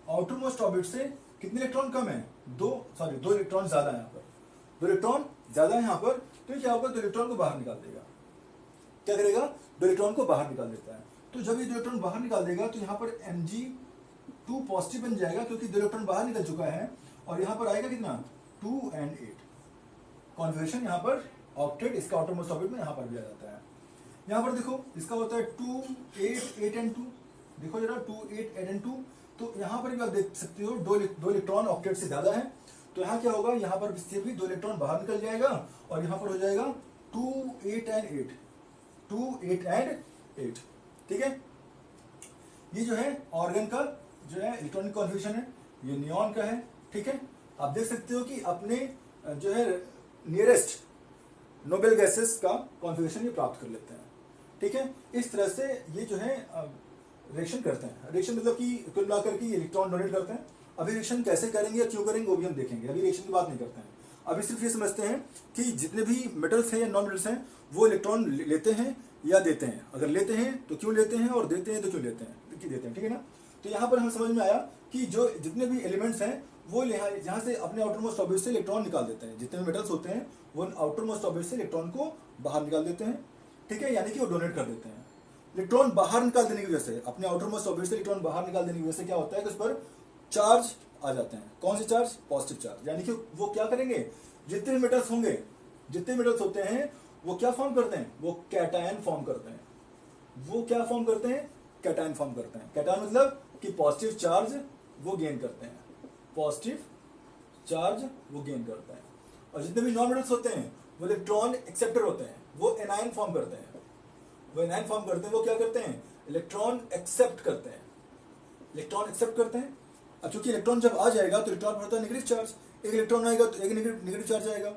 आउटर मोस्ट ऑर्बिट से कितने इलेक्ट्रॉन कम है, दो इलेक्ट्रॉन ज्यादा है यहाँ पर, 2 इलेक्ट्रॉन ज्यादा है यहाँ पर। तो क्या होगा, 2 इलेक्ट्रॉन को बाहर निकाल देगा, क्या करेगा, 2 इलेक्ट्रॉन को बाहर निकाल देता है। तो जब ये 2 इलेक्ट्रॉन बाहर निकाल देगा तो यहाँ पर Mg2 पॉजिटिव बन जाएगा क्योंकि 2 इलेक्ट्रॉन बाहर निकल चुका है, और यहाँ पर आएगा कितना, 2 एंड 8। कॉन्फ़िगरेशन यहाँ पर ऑक्टेट, इसका आउटर मोस्ट ऑर्बिट में यहाँ पर भी आ जाता है। यहाँ पर देखो इसका होता है 2 8 8 एंड 2, देखो जरा 2 8 8 एंड 2। तो यहाँ पर भी आप देख सकते हो दो इलेक्ट्रॉन ऑक्टेट से ज्यादा है। तो यहाँ क्या होगा, यहाँ पर इससे भी 2 इलेक्ट्रॉन बाहर निकल जाएगा और यहाँ पर हो जाएगा 2 8 एंड 8, 2 8 एंड 8, ठीक है। ये जो है ऑर्गन का जो है इलेक्ट्रॉनिक कॉन्फ़िगरेशन है, ये नियॉन का है, ठीक है। आप देख सकते हो कि अपने जो है नियरेस्ट नोबेल गैसेस का कॉन्फ़िगरेशन ये प्राप्त कर लेते हैं, ठीक है। इस तरह से ये जो है रिएक्शन करते हैं। रिएक्शन मतलब कि कुल मिलाकर के इलेक्ट्रॉन डोनेट करते हैं। अभी रिएक्शन कैसे करेंगे या क्यों करेंगे वो भी हम देखेंगे, अभी रिएक्शन की बात नहीं करते हैं। अभी सिर्फ ये समझते हैं कि जितने भी मेटल्स हैं या नॉन मेटल्स हैं वो इलेक्ट्रॉन लेते हैं या देते हैं, अगर लेते हैं तो क्यों लेते हैं और देते हैं तो क्यों लेते हैं, ठीक है ना। तो यहाँ पर हमें समझ में आया कि जो जितने भी एलिमेंट्स हैं वो यहाँ से अपने आउटर मोस्ट ऑर्बिट से इलेक्ट्रॉन निकाल देते हैं, जितने भी मेटल्स होते हैं वो आउटर मोस्ट ऑर्बिट से इलेक्ट्रॉन को बाहर निकाल देते हैं, ठीक है, यानी कि वो डोनेट कर देते हैं। इलेक्ट्रॉन बाहर निकाल देने की वजह से, अपने आउटर मोस्ट ऑर्बिट से इलेक्ट्रॉन बाहर निकाल देने की वजह से क्या होता है कि उस पर चार्ज आ जाते हैं। कौन से चार्ज, पॉजिटिव चार्ज, यानी कि वो क्या करेंगे, जितने मेटल्स होंगे, जितने मेटल्स होते हैं वो क्या फॉर्म करते हैं, वो कैटायन फॉर्म करते हैं। वो क्या फॉर्म करते हैं, कैटायन फॉर्म करते हैं। कैटायन मतलब कि पॉजिटिव चार्ज वो गेन करते हैं, पॉजिटिव चार्ज वो गेन करते हैं। और जितने भी नॉन मेटल्स होते हैं वो इलेक्ट्रॉन एक्सेप्टर होते हैं, वो एनायन फॉर्म करते हैं, वो एनायन फॉर्म करते हैं। वो क्या करते हैं, इलेक्ट्रॉन एक्सेप्ट करते हैं, इलेक्ट्रॉन एक्सेप्ट करते हैं। अब चूंकि इलेक्ट्रॉन जब आ जाएगा तो इलेक्ट्रॉन पर होता है नेगेटिव चार्ज, एक इलेक्ट्रॉन आएगा तो एक नेगेटिव चार्ज आएगा,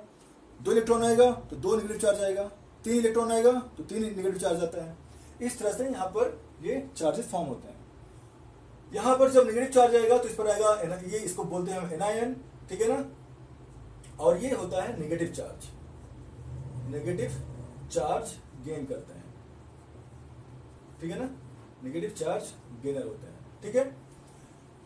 2 इलेक्ट्रॉन आएगा तो 2 नेगेटिव चार्ज आएगा, 3 इलेक्ट्रॉन आएगा तो 3 नेगेटिव चार्ज आता है। इस तरह से यहाँ पर ये चार्जेस फॉर्म होते हैं। यहाँ पर जब नेगेटिव चार्ज आएगा तो इस पर आएगा, ये इसको बोलते हैं हम एनायन, ठीक है ना। और ये होता है negative charge, negative charge gain करते हैं, ठीक है ना, नेगेटिव चार्ज गेनर होते हैं, ठीक है।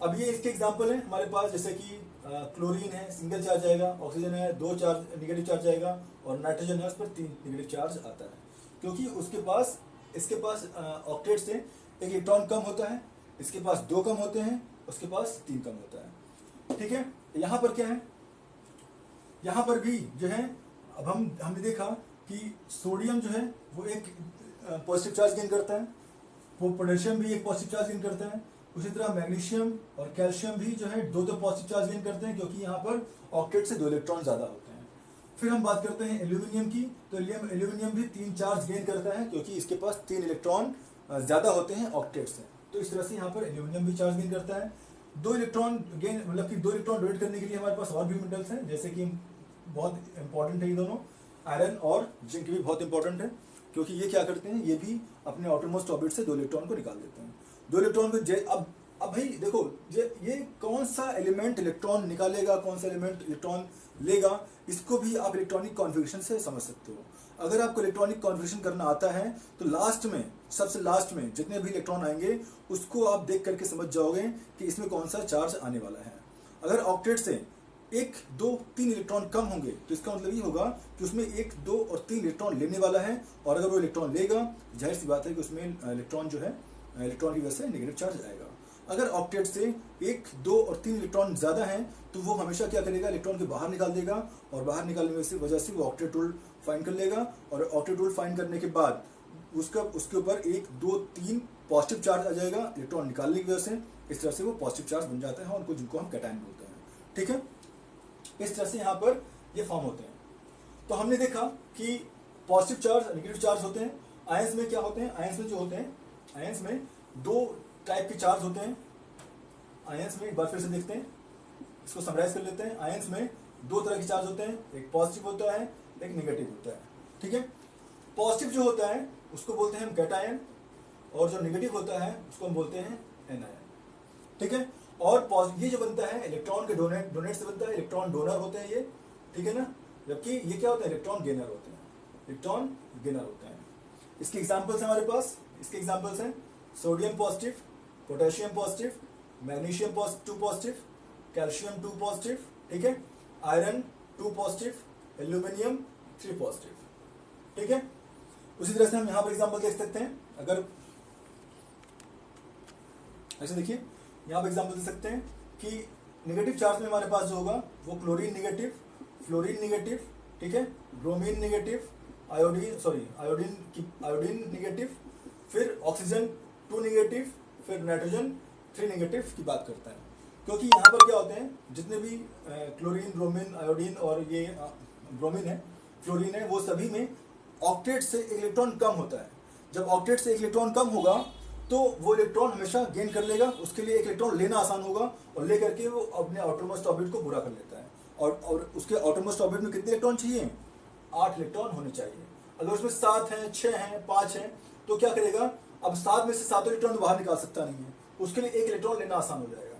अब ये इसके एग्जांपल है हमारे पास, जैसे कि क्लोरीन है, सिंगल चार्ज आएगा, ऑक्सीजन है 2 चार्ज नेगेटिव चार्ज आएगा, और नाइट्रोजन है उस पर 3 नेगेटिव चार्ज आता है, क्योंकि इसके पास ऑक्टेट से एक इलेक्ट्रॉन कम होता है, इसके पास 2 कम होते हैं, उसके पास 3 कम होता है, ठीक है। यहाँ पर क्या है, यहाँ पर भी जो है, अब हमने देखा कि सोडियम जो है वो एक पॉजिटिव चार्ज गेन करता है, वो पोटेशियम भी एक पॉजिटिव चार्ज गेन करता है। उसी तरह मैग्नीशियम और कैल्शियम भी जो है 2 पॉजिटिव चार्ज गेन करते हैं, क्योंकि यहाँ पर ऑक्टेट से 2 इलेक्ट्रॉन ज्यादा होते हैं। फिर हम बात करते हैं एल्यूमिनियम की, तो एल्यूमिनियम भी 3 चार्ज गेन करता है, क्योंकि इसके पास 3 इलेक्ट्रॉन ज्यादा होते हैं ऑक्टेट से। तो इस तरह से यहाँ पर एल्यूमिनियम भी चार्ज गेन करता है। 2 इलेक्ट्रॉन गेन मतलब कि 2 इलेक्ट्रॉन डोनेट करने के लिए हमारे पास और भी मेटल्स हैं, जैसे कि बहुत इंपॉर्टेंट है ये दोनों, आयरन और जिंक भी बहुत इंपॉर्टेंट है, क्योंकि ये क्या करते हैं, ये भी अपने आउटर मोस्ट ऑर्बिट से 2 इलेक्ट्रॉन को निकाल देते हैं। 2 इलेक्ट्रॉन को अब भाई देखो ये कौन सा एलिमेंट इलेक्ट्रॉन निकालेगा, कौन सा एलिमेंट इलेक्ट्रॉन लेगा, इसको भी आप इलेक्ट्रॉनिक कॉन्फ़िगरेशन से समझ सकते हो। अगर आपको इलेक्ट्रॉनिक कॉन्फ़िगरेशन करना आता है तो लास्ट में, सबसे लास्ट में जितने भी इलेक्ट्रॉन आएंगे उसको आप देख करके समझ जाओगे कि इसमें कौन सा चार्ज आने वाला है। अगर ऑक्टेट से 1 2 3 इलेक्ट्रॉन कम होंगे तो इसका मतलब ये होगा कि उसमें 1 2 और 3 इलेक्ट्रॉन लेने वाला है, और अगर वो इलेक्ट्रॉन लेगा जाहिर सी बात है कि उसमें इलेक्ट्रॉन जो है इलेक्ट्रॉन की वजह से नेगेटिव चार्ज आएगा। अगर ऑक्टेट से 1, 2 और 3 इलेक्ट्रॉन ज़्यादा हैं तो वो हमेशा क्या करेगा, इलेक्ट्रॉन के बाहर निकाल देगा, और बाहर निकालने की वजह से वो ऑक्टेट रूल फाइंड कर लेगा, और ऑक्टेट रूल फाइंड करने के बाद उसके ऊपर 1, 2, 3 पॉजिटिव चार्ज आ जाएगा इलेक्ट्रॉन निकालने की वजह से। इस तरह से वो पॉजिटिव चार्ज बन जाता है, उनको जिनको हम कैटायन बोलते हैं। ठीक है, इस तरह से यहाँ पर ये फॉर्म होते हैं। तो हमने देखा कि पॉजिटिव चार्ज, नेगेटिव चार्ज होते हैं। आयंस में क्या होते हैं, आयंस में जो होते हैं, आयंस में 2 टाइप के चार्ज होते हैं। आयंस में एक बार फिर से देखते हैं, इसको समराइज कर लेते हैं। आयंस में 2 तरह के चार्ज होते हैं, एक पॉजिटिव होता है, एक नेगेटिव होता है। ठीक है, पॉजिटिव जो होता है उसको बोलते हैं हम कैटायन, और जो नेगेटिव होता है उसको हम बोलते हैं एनायन। ठीक है, और ये जो बनता है इलेक्ट्रॉन के डोनेट से बनता है, इलेक्ट्रॉन डोनर होते हैं ये। ठीक है ना, जबकि ये क्या होता है, इलेक्ट्रॉन गेनर होते हैं, इलेक्ट्रॉन गेनर होते हैं। इसके एग्जांपल्स हैं हमारे पास, इसके एग्जांपल्स हैं sodium positive, potassium positive, magnesium 2 positive, calcium 2 positive. ठीक है, आयरन 2 पॉजिटिव, एल्यूमिनियम 3 पॉजिटिव। ठीक है, उसी तरह से हम यहां पर एग्जांपल देख सकते हैं। अगर ऐसे देखिए, यहां पर एग्जांपल दे सकते हैं कि नेगेटिव चार्ज में हमारे पास जो होगा वो क्लोरीन नेगेटिव, फ्लोरीन नेगेटिव, ठीक है, ब्रोमीन नेगेटिव, आयोडीन नेगेटिव, फिर ऑक्सीजन 2 नेगेटिव, फिर नाइट्रोजन 3 नेगेटिव की बात करता है। क्योंकि यहाँ पर क्या होते हैं, जितने भी क्लोरीन, ब्रोमीन, आयोडीन और ये ब्रोमीन है, फ्लोरीन है, वो सभी में ऑक्टेट से एक इलेक्ट्रॉन कम होता है। जब ऑक्टेट से एक इलेक्ट्रॉन कम होगा तो वो इलेक्ट्रॉन हमेशा गेन कर लेगा, उसके लिए एक इलेक्ट्रॉन लेना आसान होगा, और लेकर के वो अपने आउटरमोस्ट ऑर्बिट को पूरा कर लेता है। और उसके आउटरमोस्ट ऑर्बिट में कितने इलेक्ट्रॉन चाहिए, 8 इलेक्ट्रॉन होने चाहिए। अगर उसमें 7 हैं, 6 हैं, 5 हैं, तो क्या करेगा, अब 7 में से 7 इलेक्ट्रॉन बाहर निकाल सकता नहीं है, उसके लिए एक इलेक्ट्रॉन लेना आसान हो जाएगा।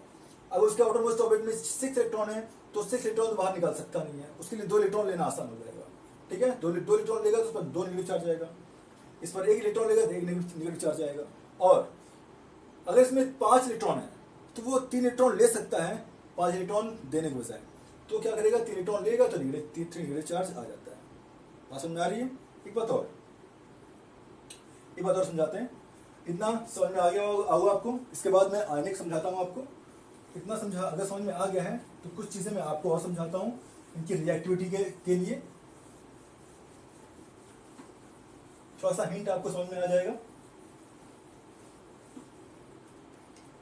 अगर उसके आउटरमोस्ट ऑर्बिट में 6 इलेक्ट्रॉन है तो 6 इलेक्ट्रॉन बाहर निकाल सकता नहीं है, उसके लिए 2 इलेक्ट्रॉन लेना आसान हो जाएगा। ठीक है, 2 इलेक्ट्रॉन लेगा तो उस पर 2 नेगेटिव चार्ज आएगा, इस पर 1 इलेक्ट्रॉन लेगा तो 1 नेगेटिव चार्ज आएगा। और अगर इसमें 5 इलेक्ट्रॉन है तो वो 3 इलेक्ट्रॉन ले सकता है 5 इलेक्ट्रॉन देने के बजाय, तो क्या करेगा, 3 इलेक्ट्रॉन लेगा तो 3 नेगेटिव चार्ज आ जाता है। बात समझ आ रही है? एक बात और समझाते हैं। इतना समझ में आ गया होगा आपको। इसके बाद मैं आयनिक समझाता हूँ आपको। इतना अगर समझ में आ गया है तो कुछ चीजें मैं आपको और समझाता हूँ इनकी रिएक्टिविटी के लिए। थोड़ा सा हिंट आपको समझ में आ जाएगा।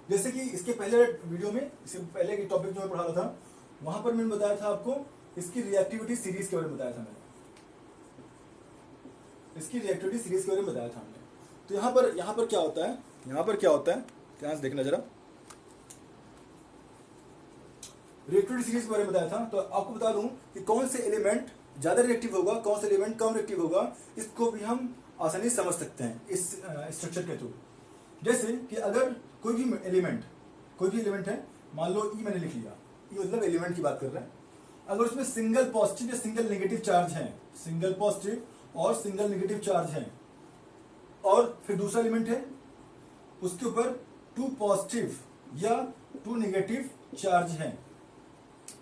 जैसे कि इसके पहले वीडियो में, इसके पहले की टॉपिक जो मैं पढ़ा रहा था, वहां पर मैंने बताया था आपको इसकी रिएक्टिविटी सीरीज के बारे में बताया था मैंने, इसकी रिएक्टिविटी सीरीज के बारे में बताया था हमने। तो यहाँ पर क्या होता है, ध्यान से देखना जरा। रिएक्टिविटी सीरीज के बारे में बताया था, तो आपको बता दूं कि कौन से एलिमेंट ज्यादा रिएक्टिव होगा, कौन से एलिमेंट कम रिएक्टिव होगा, इसको भी हम आसानी से समझ सकते हैं इस स्ट्रक्चर के थ्रू। जैसे कि अगर कोई भी एलिमेंट है, मान लो ई मैंने लिख लिया, ये मतलब एलिमेंट की बात कर रहे हैं। अगर उसमें सिंगल पॉजिटिव या सिंगल नेगेटिव चार्ज है, सिंगल पॉजिटिव और सिंगल नेगेटिव चार्ज है, और फिर दूसरा एलिमेंट है उसके ऊपर 2 पॉजिटिव या 2 नेगेटिव चार्ज है,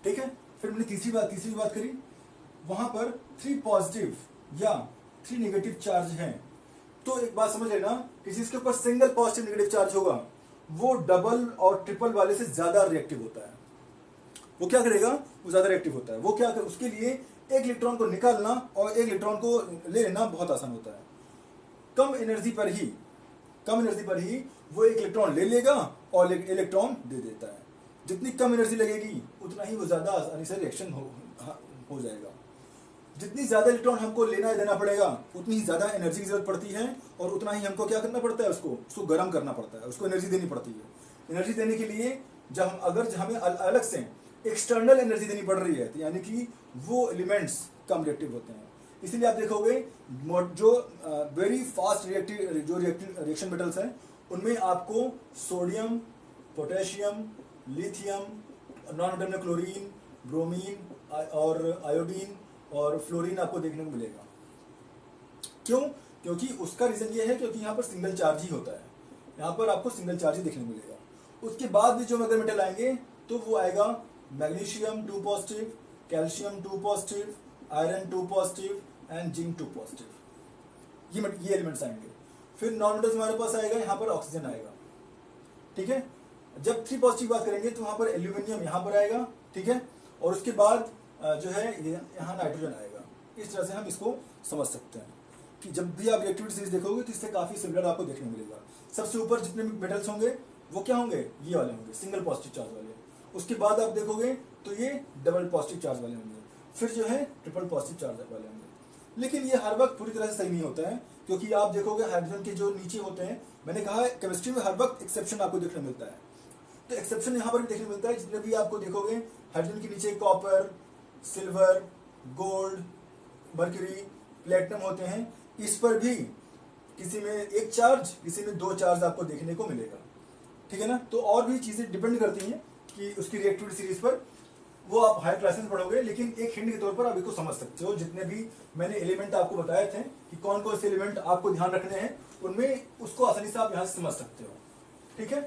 ठीक है। फिर मैंने तीसरी बात करी, वहां पर 3 पॉजिटिव या 3 नेगेटिव चार्ज है। तो एक बात समझ लेना कि जिसके ऊपर सिंगल पॉजिटिव नेगेटिव चार्ज होगा वो डबल और ट्रिपल वाले से ज्यादा रिएक्टिव होता है। वो क्या करेगा, वो ज्यादा रिएक्टिव होता है। वो क्या कर, उसके लिए एक इलेक्ट्रॉन को निकालना और एक इलेक्ट्रॉन को ले लेना बहुत आसान होता है। कम एनर्जी पर ही वो एक इलेक्ट्रॉन ले लेगा और एक इलेक्ट्रॉन दे देता है। जितनी कम एनर्जी लगेगी उतना ही वो ज्यादा आसानी से रिएक्शन हो जाएगा। जितनी ज्यादा इलेक्ट्रॉन हमको लेना देना पड़ेगा उतनी ही ज्यादा एनर्जी की जरूरत पड़ती है, और उतना ही हमको क्या करना पड़ता है, उसको गर्म करना पड़ता है, उसको एनर्जी देनी पड़ती है। एनर्जी देने के लिए अगर हमें अलग से एक्सटर्नल एनर्जी देनी पड़ रही है, तो यानी कि वो एलिमेंट्स कम रिएक्टिव होते हैं। इसीलिए आप देखोगे जो वेरी फास्ट रिएक्शन मेटल्स हैं उनमें आपको sodium, potassium, lithium, non atomic chlorine, bromine और आयोडीन और फ्लोरीन आपको देखने को मिलेगा। क्यों? क्योंकि उसका रीजन ये है क्योंकि यहाँ पर सिंगल चार्ज ही होता है, यहाँ पर आपको सिंगल चार्ज ही देखने को मिलेगा। उसके बाद भी जो अगर मेटल आएंगे तो वो आएगा magnesium 2 positive, calcium 2 positive, iron 2 positive and zinc 2 positive. ये एलिमेंट्स आएंगे। फिर नॉन मेटल्स हमारे पास आएगा, यहाँ पर ऑक्सीजन आएगा, ठीक है। जब 3 पॉजिटिव बात करेंगे तो वहां पर एल्यूमिनियम यहाँ पर आएगा, ठीक है, और उसके बाद जो है यहाँ नाइट्रोजन आएगा। इस तरह से हम इसको समझ सकते हैं कि जब भी आप रिएक्टिविटी सीरीज देखोगे तो इससे काफी सिमिलर आपको देखने मिलेगा। सबसे ऊपर जितने भी मेटल्स होंगे वो क्या होंगे, ये वाले होंगे, सिंगल पॉजिटिव चार्ज वाले। उसके बाद आप देखोगे तो ये डबल पॉजिटिव चार्ज वाले होंगे, फिर जो है ट्रिपल पॉजिटिव चार्ज वाले होंगे। लेकिन ये हर वक्त पूरी तरह से सही नहीं होता है, क्योंकि आप देखोगे हाइड्रोजन के जो नीचे होते हैं, मैंने कहा है केमिस्ट्री में हर वक्त एक्सेप्शन आपको देखने मिलता है, तो एक्सेप्शन यहाँ पर भी देखने मिलता है। जितने भी आपको देखोगे हाइड्रोजन के नीचे copper, silver, gold, mercury, platinum होते हैं, इस पर भी किसी में एक चार्ज, किसी में 2 चार्ज आपको देखने को मिलेगा, ठीक है ना। तो और भी चीजें डिपेंड करती हैं कि उसकी रिएक्टिविटी सीरीज पर, वो आप हायर क्लासेस में पढ़ोगे, लेकिन एक हिंट के तौर पर आप इसको समझ सकते हो। जितने भी मैंने एलिमेंट आपको बताए थे कि कौन कौन से एलिमेंट आपको ध्यान रखने हैं, उनमें उसको आसानी से आप यहां से समझ सकते हो, ठीक है।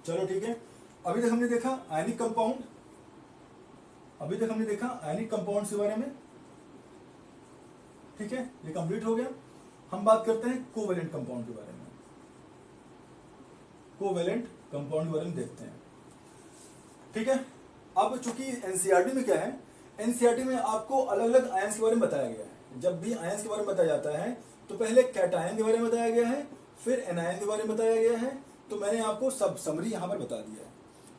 चलो ठीक है, अभी तक हमने देखा आयनिक कंपाउंड, अभी तक हमने देखा आयनिक कंपाउंड के बारे में, ठीक है, ये कंप्लीट हो गया। हम बात करते हैं कोवेलेंट कंपाउंड के बारे में। कोवेलेंट कंपाउंड के बारे में देखते हैं, ठीक है। अब चूंकि एनसीईआरटी में क्या है, एनसीईआरटी में आपको अलग अलग आयंस के बारे में बताया गया है। जब भी आयंस के बारे में बताया जाता है तो पहले कैटायन के बारे में बताया गया है, फिर एनायन के बारे में बताया गया है। तो मैंने आपको सब समरी यहां पर बता दिया है,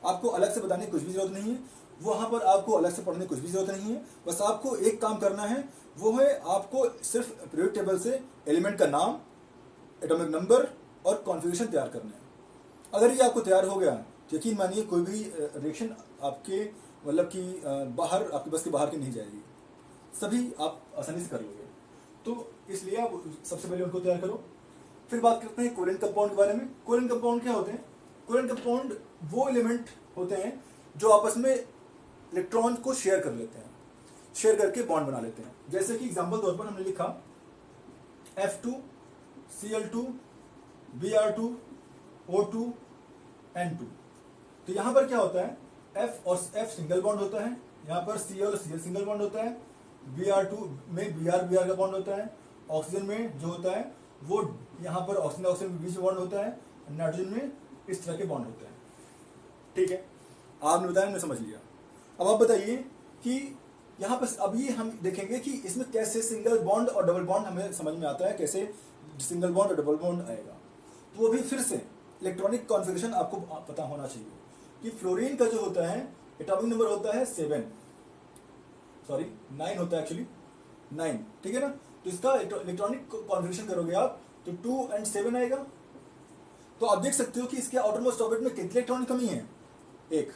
आपको अलग से बताने की कुछ भी जरूरत नहीं है, वहां पर आपको अलग से पढ़ने की कुछ भी जरूरत नहीं है। बस आपको एक काम करना है, वो है आपको सिर्फ पीरियोडिक टेबल से एलिमेंट का नाम, एटॉमिक नंबर और कॉन्फ़िगरेशन तैयार करना है। अगर ये आपको तैयार हो गया, यकीन मानिए कोई भी रिएक्शन आपके मतलब कि बाहर, आपके बस के बाहर की नहीं जाएगी, सभी आप आसानी से कर लोगे। तो इसलिए आप सबसे पहले उनको तैयार करो। फिर बात करते हैं कोवेलेंट कंपाउंड के बारे में। कोवेलेंट कंपाउंड क्या होते हैं? कोवेलेंट कंपाउंड वो एलिमेंट होते हैं जो आपस में इलेक्ट्रॉन को शेयर कर लेते हैं, शेयर करके बॉन्ड बना लेते हैं। जैसे कि एग्जांपल तौर पर हमने लिखा F2 Cl2 Br2 O2 N2। तो यहां पर क्या होता है, F और F सिंगल बॉन्ड होता है, यहां पर Cl और Cl सिंगल बॉन्ड होता है, Br2 में Br का बॉन्ड होता है, ऑक्सीजन में जो होता है वो यहां पर ऑक्सीजन ऑक्सीजन के बीच में बॉन्ड होता है, नाइट्रोजन में इस तरह के बॉन्ड होते हैं, ठीक है। आपने बताया, हमने समझ लिया। अब आप बताइए कि यहाँ पर अभी हम देखेंगे कि इसमें कैसे सिंगल बॉन्ड और डबल बॉन्ड हमें समझ में आता है, कैसे सिंगल बॉन्ड और डबल बॉन्ड आएगा। तो वो भी फिर से इलेक्ट्रॉनिक कॉन्फ़िगरेशन आपको पता होना चाहिए कि फ्लोरीन का जो होता है एटॉमिक नंबर होता है 9 होता है एक्चुअली, 9, ठीक है ना। तो इसका इलेक्ट्रॉनिक कॉन्फ़िगरेशन करोगे आप तो 2 और 7 आएगा। तो आप देख सकते हो कि इसके आउटरमोस्ट ऑर्बिट में कितने इलेक्ट्रॉन की कमी है, 1।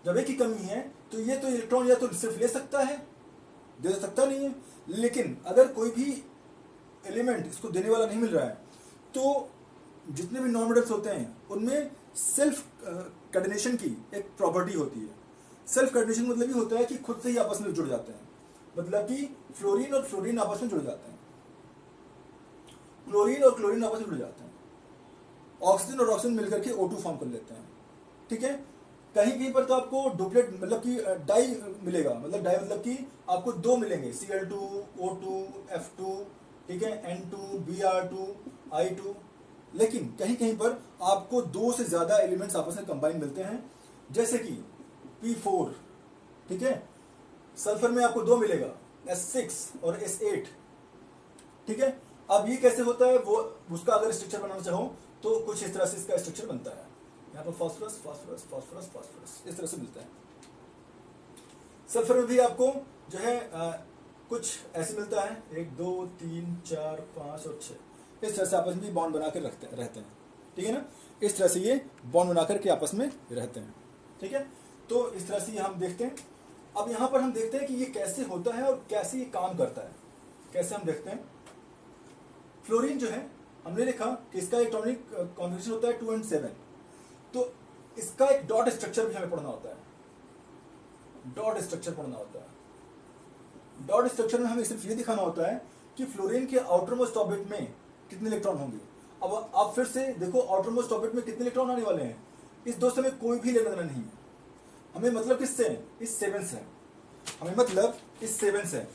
जब 1 की कमी है तो ये तो इलेक्ट्रॉन या तो सिर्फ ले सकता है, दे सकता नहीं है। लेकिन अगर कोई भी एलिमेंट इसको देने वाला नहीं मिल रहा है तो जितने भी नॉन मेटल्स होते हैं उनमें सेल्फ कोऑर्डिनेशन की एक प्रॉपर्टी होती है। सेल्फ कोऑर्डिनेशन मतलब ये होता है कि खुद से ही आपस में जुड़ जाते हैं, मतलब कि फ्लोरीन और फ्लोरीन आपस में जुड़ जाते हैं, क्लोरीन और क्लोरीन आपस में जुड़ जाते हैं, ऑक्सीजन और ऑक्सीजन मिलकर के O2 फॉर्म कर लेते हैं, ठीक है। कहीं कहीं पर तो आपको डुप्लेट मतलब कि डाई मिलेगा, मतलब डाई मतलब कि आपको 2 मिलेंगे, Cl2 O2 F2, ठीक है, N2 Br2 I2। लेकिन कहीं कहीं पर आपको 2 से ज्यादा एलिमेंट्स आपस में कंबाइन मिलते हैं, जैसे कि P4, ठीक है। सल्फर में आपको 2 मिलेगा, S6 और S8, ठीक है। अब ये कैसे होता है, वो उसका अगर स्ट्रक्चर बनाना चाहो तो कुछ इस तरह से इसका स्ट्रक्चर बनता है। यहाँ पर फास्फोरस फास्फोरस फास्फोरस फास्फोरस इस तरह से मिलता है। सल्फर में भी आपको जो है कुछ ऐसे मिलता है, 1 2 3 4 5 और 6, इस तरह से आपस में बॉन्ड बना कर रहते हैं, ठीक है ना। इस तरह से ये बॉन्ड बना करके आपस में रहते हैं, ठीक है। तो इस तरह से हम देखते हैं। अब यहाँ पर हम देखते हैं कि ये कैसे होता है और कैसे ये काम करता है। कैसे हम देखते हैं, फ्लोरीन जो है हमने देखा कि इसका इलेक्ट्रॉनिक कॉन्फ़िगरेशन होता है 2 और 7। तो इसका एक डॉट स्ट्रक्चर भी हमें पढ़ना होता है, डॉट स्ट्रक्चर पढ़ना होता है। डॉट स्ट्रक्चर में हमें सिर्फ ये दिखाना होता है कि फ्लोरीन के आउटरमोस्ट ऑर्बिट में कितने इलेक्ट्रॉन होंगे। अब आप फिर से देखो आउटरमोस्ट ऑर्बिट में कितने इलेक्ट्रॉन आने वाले हैं, इस 2 से हमें कोई भी लेना देना नहीं है। हमें मतलब किससे, इस 7 से, हमें मतलब इस 7 से।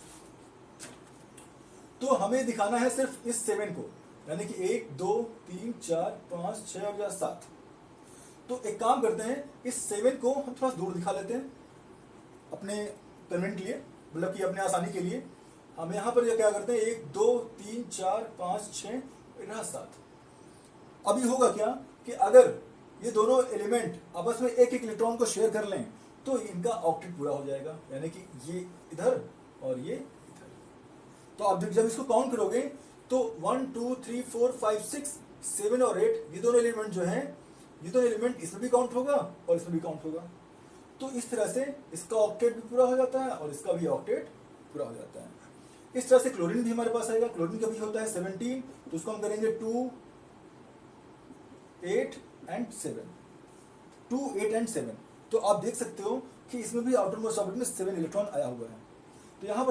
तो हमें दिखाना है सिर्फ इस 7 को, यानी कि 1 2 3 4 5 6 और या 7। तो एक काम करते हैं, इस 7 को हम थोड़ा दूर दिखा लेते हैं अपने कन्वेंट के लिए, मतलब कि अपने आसानी के लिए। हम यहाँ पर क्या करते हैं, 1 2 3 4 5 6 और 7। अभी होगा क्या कि अगर ये दोनों एलिमेंट आपस में एक एक इलेक्ट्रॉन को शेयर कर लें तो इनका ऑक्टेट पूरा हो जाएगा, यानी कि ये इधर और ये इधर। तो आप जब इसको काउंट करोगे तो 1 2 3 4 5 6 7 और 8 ये दोनों एलिमेंट जो हैं, ये दोनों एलिमेंट इसमें भी काउंट होगा और इसमें भी काउंट होगा। तो इस तरह से इसका ऑक्टेट भी पूरा हो जाता है और इसका भी ऑक्टेट पूरा हो जाता है। इस तरह से क्लोरीन भी हमारे पास आएगा। क्लोरीन का भी होता है 17, तो उसको हम करेंगे 2 8 एंड 7, 2 8 एंड 7। तो आप देख सकते हो कि इसमें भी आउटर मोस्ट ऑर्बिट में 7 इलेक्ट्रॉन आया हुआ है। तो यहाँ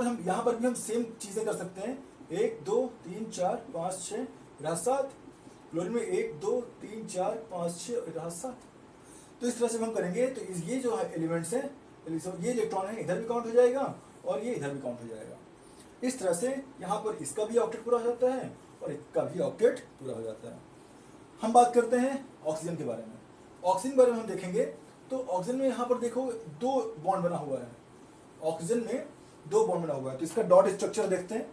पर भी हम सेम चीजें कर सकते हैं, 1 2 3 4 5 6 रहा 7। क्लोरीन में 1 2 3 4 5 6 रहा 7। तो इस तरह से हम करेंगे तो ये जो है एलिमेंट्स है, ये इलेक्ट्रॉन है, इधर भी काउंट हो जाएगा और ये इधर भी काउंट हो जाएगा। इस तरह से यहाँ पर इसका भी ऑक्टेट पूरा हो जाता है और इसका भी ऑक्टेट पूरा हो जाता है। हम बात करते हैं ऑक्सीजन के बारे में। ऑक्सीजन के बारे में हम देखेंगे तो ऑक्सीजन में यहाँ पर देखो 2 बॉन्ड बना हुआ है। ऑक्सीजन में 2 बॉन्ड बना हुआ है, तो इसका डॉट स्ट्रक्चर देखते हैं।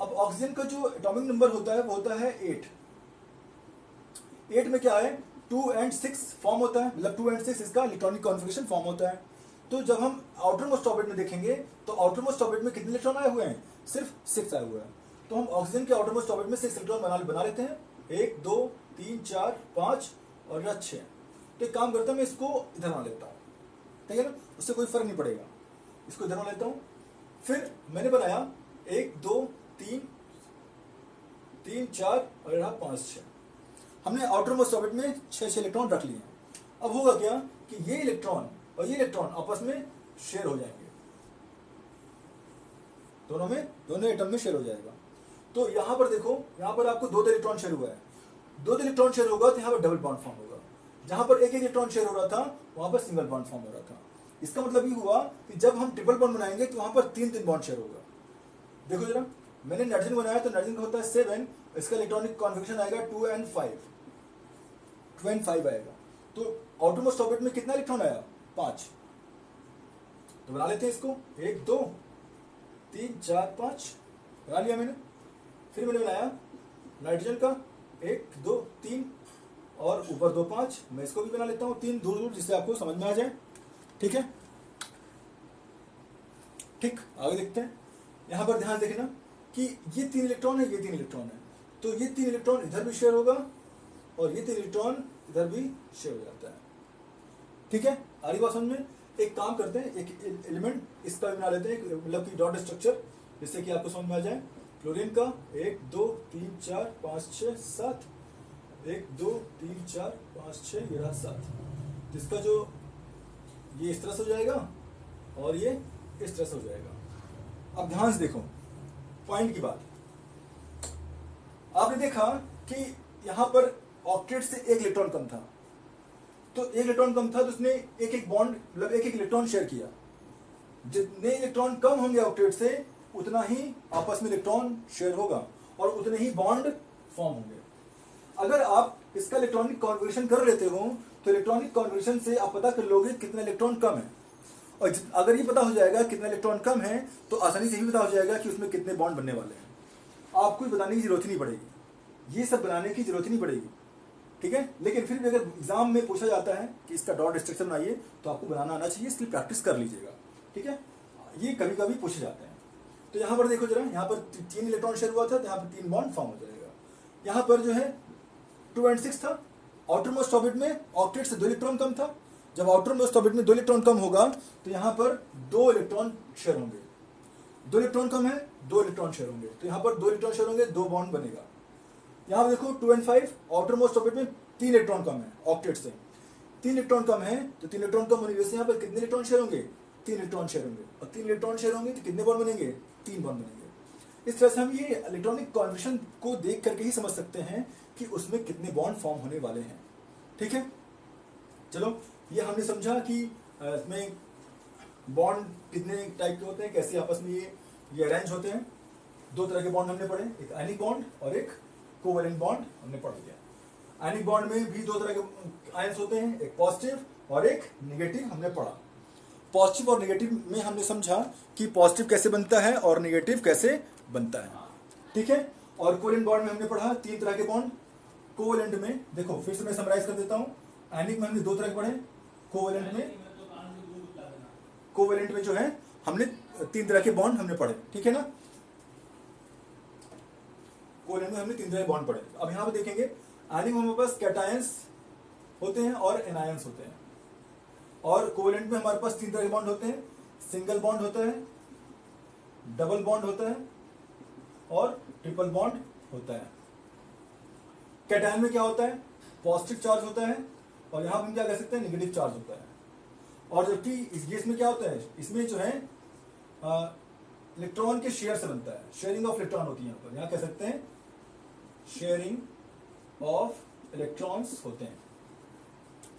अब ऑक्सीजन का जो एटॉमिक नंबर होता है वो होता है 8। 8 में क्या है, 2 एंड 6 फॉर्म होता है, मतलब 2 एंड 6 इसका इलेक्ट्रॉनिक कॉन्फ़िगरेशन फॉर्म होता है। तो जब हम आउटर मोस्ट ऑर्बिट में देखेंगे तो आउटर मोस्ट ऑर्बिट में कितने इलेक्ट्रॉन आए हुए हैं, सिर्फ 6 आए हुए हैं। तो हम ऑक्सीजन के आउटर मोस्ट ऑर्बिट में 6 इलेक्ट्रॉन बना लेते हैं, 1 2 3 4 5 और 6। तो एक काम करता हूँ, मैं इसको इधर बना लेता हूँ, ठीक है ना, उससे कोई फर्क नहीं पड़ेगा। इसको इधर बना लेता हूँ। फिर मैंने बनाया 1 2 3 3 4 और 5 6। हमने आउटर मोस्ट ऑर्बिट में 6 इलेक्ट्रॉन रख लिए। अब होगा क्या कि ये इलेक्ट्रॉन और ये इलेक्ट्रॉन आपस में शेयर हो जाएंगे, दोनों एटम में शेयर हो जाएगा। तो यहां पर देखो, यहां पर आपको 2 इलेक्ट्रॉन शेयर हुआ है, 2 इलेक्ट्रॉन शेयर होगा तो यहां पर डबल बॉन्ड फॉर्म होगा। जहां पर एक इलेक्ट्रॉन शेयर हो रहा था वहां पर सिंगल बॉन्ड फॉर्म हो रहा था। इसका मतलब ये हुआ कि जब हम ट्रिपल बॉन्ड बनाएंगे तो वहां पर 3 बॉन्ड शेयर होगा। देखो जरा, मैंने नाइट्रोजन बनाया तो नाइट्रोजन का होता है 7, इसका इलेक्ट्रॉनिक कॉन्फ़िगरेशन आएगा 2 एंड 5 आएगा। तो आउटर मोस्ट ऑर्बिट में कितना इलेक्ट्रॉन आया, 5। तो बना लेते हैं इसको, 1 2 3 4 5 बना लिया मैंने। फिर मैंने बनाया नाइट्रोजन का 1 2 3 और ऊपर 2 5। मैं इसको भी बना लेता हूं 3 दूर दूर, जिससे आपको समझ में आ जाए। ठीक है, ठीक, आगे देखते हैं। यहां पर ध्यान देखना कि ये 3 इलेक्ट्रॉन है, ये 3 इलेक्ट्रॉन है, तो ये 3 इलेक्ट्रॉन इधर भी शेयर होगा और ये 3 इलेक्ट्रॉन इधर भी शेयर हो जाता है। ठीक है, आ रही बात समझ में। एक काम करते हैं, एक एलिमेंट इसका भी बना लेते हैं, मतलब कि डॉट स्ट्रक्चर, जिससे कि आपको समझ में आ जाए। क्लोरीन का 1 2 3 4 5 6 7, 1 2 3 4 5 6 ये रहा 7। इसका जो ये इस तरह से हो जाएगा और ये इस तरह से हो जाएगा। अब ध्यान से देखो पॉइंट की बात। आपने देखा कि यहां पर ऑक्टेट से 1 इलेक्ट्रॉन कम था, तो 1 इलेक्ट्रॉन कम था तो उसने एक बॉन्ड, मतलब एक इलेक्ट्रॉन शेयर किया। जितने इलेक्ट्रॉन कम होंगे ऑक्टेट से उतना ही आपस में इलेक्ट्रॉन शेयर होगा और उतने ही बॉन्ड फॉर्म होंगे। अगर आप इसका इलेक्ट्रॉनिक कॉन्फ़िगरेशन कर लेते हो तो इलेक्ट्रॉनिक कॉन्फ़िगरेशन से आप पता कर लोगे कितना इलेक्ट्रॉन कम है, और अगर ये पता हो जाएगा कितना इलेक्ट्रॉन कम है तो आसानी से ही पता हो जाएगा कि उसमें कितने बॉन्ड बनने वाले हैं। आपको बताने की जरूरत ही नहीं पड़ेगी, ये सब बनाने की जरूरत ही नहीं पड़ेगी। ठीक है, लेकिन फिर भी अगर एग्जाम में पूछा जाता है कि इसका डॉट स्ट्रक्चर बनाइए तो आपको बनाना आना चाहिए, इसकी प्रैक्टिस कर लीजिएगा। ठीक है, ये कभी कभी पूछे जाते हैं। तो यहाँ पर देखो जरा, यहाँ पर 3 इलेक्ट्रॉन शेयर हुआ था तो यहाँ पर 3 बॉन्ड फॉर्म हो जाएगा। यहाँ पर जो है 2 एंड 6 था। आउटर मोस्ट ऑर्बिट में ऑक्टेट से 2 इलेक्ट्रॉन कम था। जब आउटर मोस्ट ऑर्बिट में 2 इलेक्ट्रॉन कम होगा तो यहाँ पर 2 इलेक्ट्रॉन शेयर होंगे। 2 इलेक्ट्रॉन कम है, 2 इलेक्ट्रॉन शेयर होंगे, तो यहाँ पर 2 इलेक्ट्रॉन शेयर होंगे, 2 बॉन्ड बनेगा। यहाँ पर देखो 2 एंड 5, आउटर मोस्ट ऑर्बिट में 3 इलेक्ट्रॉन कम है ऑक्टेट से। 3 इलेक्ट्रॉन कम है तो 3 इलेक्ट्रॉन कम होने की वजह से यहाँ पर कितने इलेक्ट्रॉन शेयर होंगे, 3 इलेक्ट्रॉन शेयर होंगे, और 3 इलेक्ट्रॉन शेयर होंगे तो कितने बॉन्ड बनेंगे, 3 बॉन्ड बनेंगे। इस तरह से हम ये इलेक्ट्रॉनिक कॉन्फ़िगरेशन को देख करके ही समझ सकते हैं कि उसमें कितने बॉन्ड फॉर्म होने वाले हैं। ठीक है, चलो ये हमने समझा कि इसमें बॉन्ड कितने टाइप के होते हैं, कैसे आपस में ये अरेंज होते हैं। 2 तरह के बॉन्ड हमने पढ़े, एक आयनिक बॉन्ड और एक कोवेलेंट बॉन्ड हमने पढ़ लिया। आयनिक बॉन्ड में भी दो तरह के आयंस होते हैं, एक पॉजिटिव और एक नेगेटिव हमने पढ़ा। पॉजिटिव और नेगेटिव में हमने समझा कि पॉजिटिव कैसे बनता है और नेगेटिव कैसे बनता है, ठीक है। और कोवेलेंट बॉन्ड में हमने पढ़ा 3 तरह के बॉन्ड। कोवेलेंट में देखो फिर से मैं समराइज कर देता हूं, आयनिक में हमने 2 तरह के पढ़े, कोवेलेंट में जो है हमने 3 तरह के बॉन्ड हमने पढ़े, ठीक है ना। कोवेलेंट में हमने 3 तरह के बॉन्ड पढ़े। अब यहां पर देखेंगे आयनिक में हमारे पास कैटायंस होते हैं और एनायंस होते हैं, और कोवेलेंट में हमारे पास 3 तरह के बॉन्ड होते हैं, सिंगल बॉन्ड होता है, डबल बॉन्ड होता है और ट्रिपल बॉन्ड होता है। कैटायन में क्या होता है, पॉजिटिव चार्ज होता है, और यहां पर हम क्या कह सकते हैं, नेगेटिव चार्ज होता है। और जबकि इस गैस में क्या होता है, इसमें जो है इलेक्ट्रॉन के शेयर से बनता है, शेयरिंग ऑफ इलेक्ट्रॉन होती है। यहां पर यहां कह सकते हैं शेयरिंग ऑफ इलेक्ट्रॉन्स होते हैं,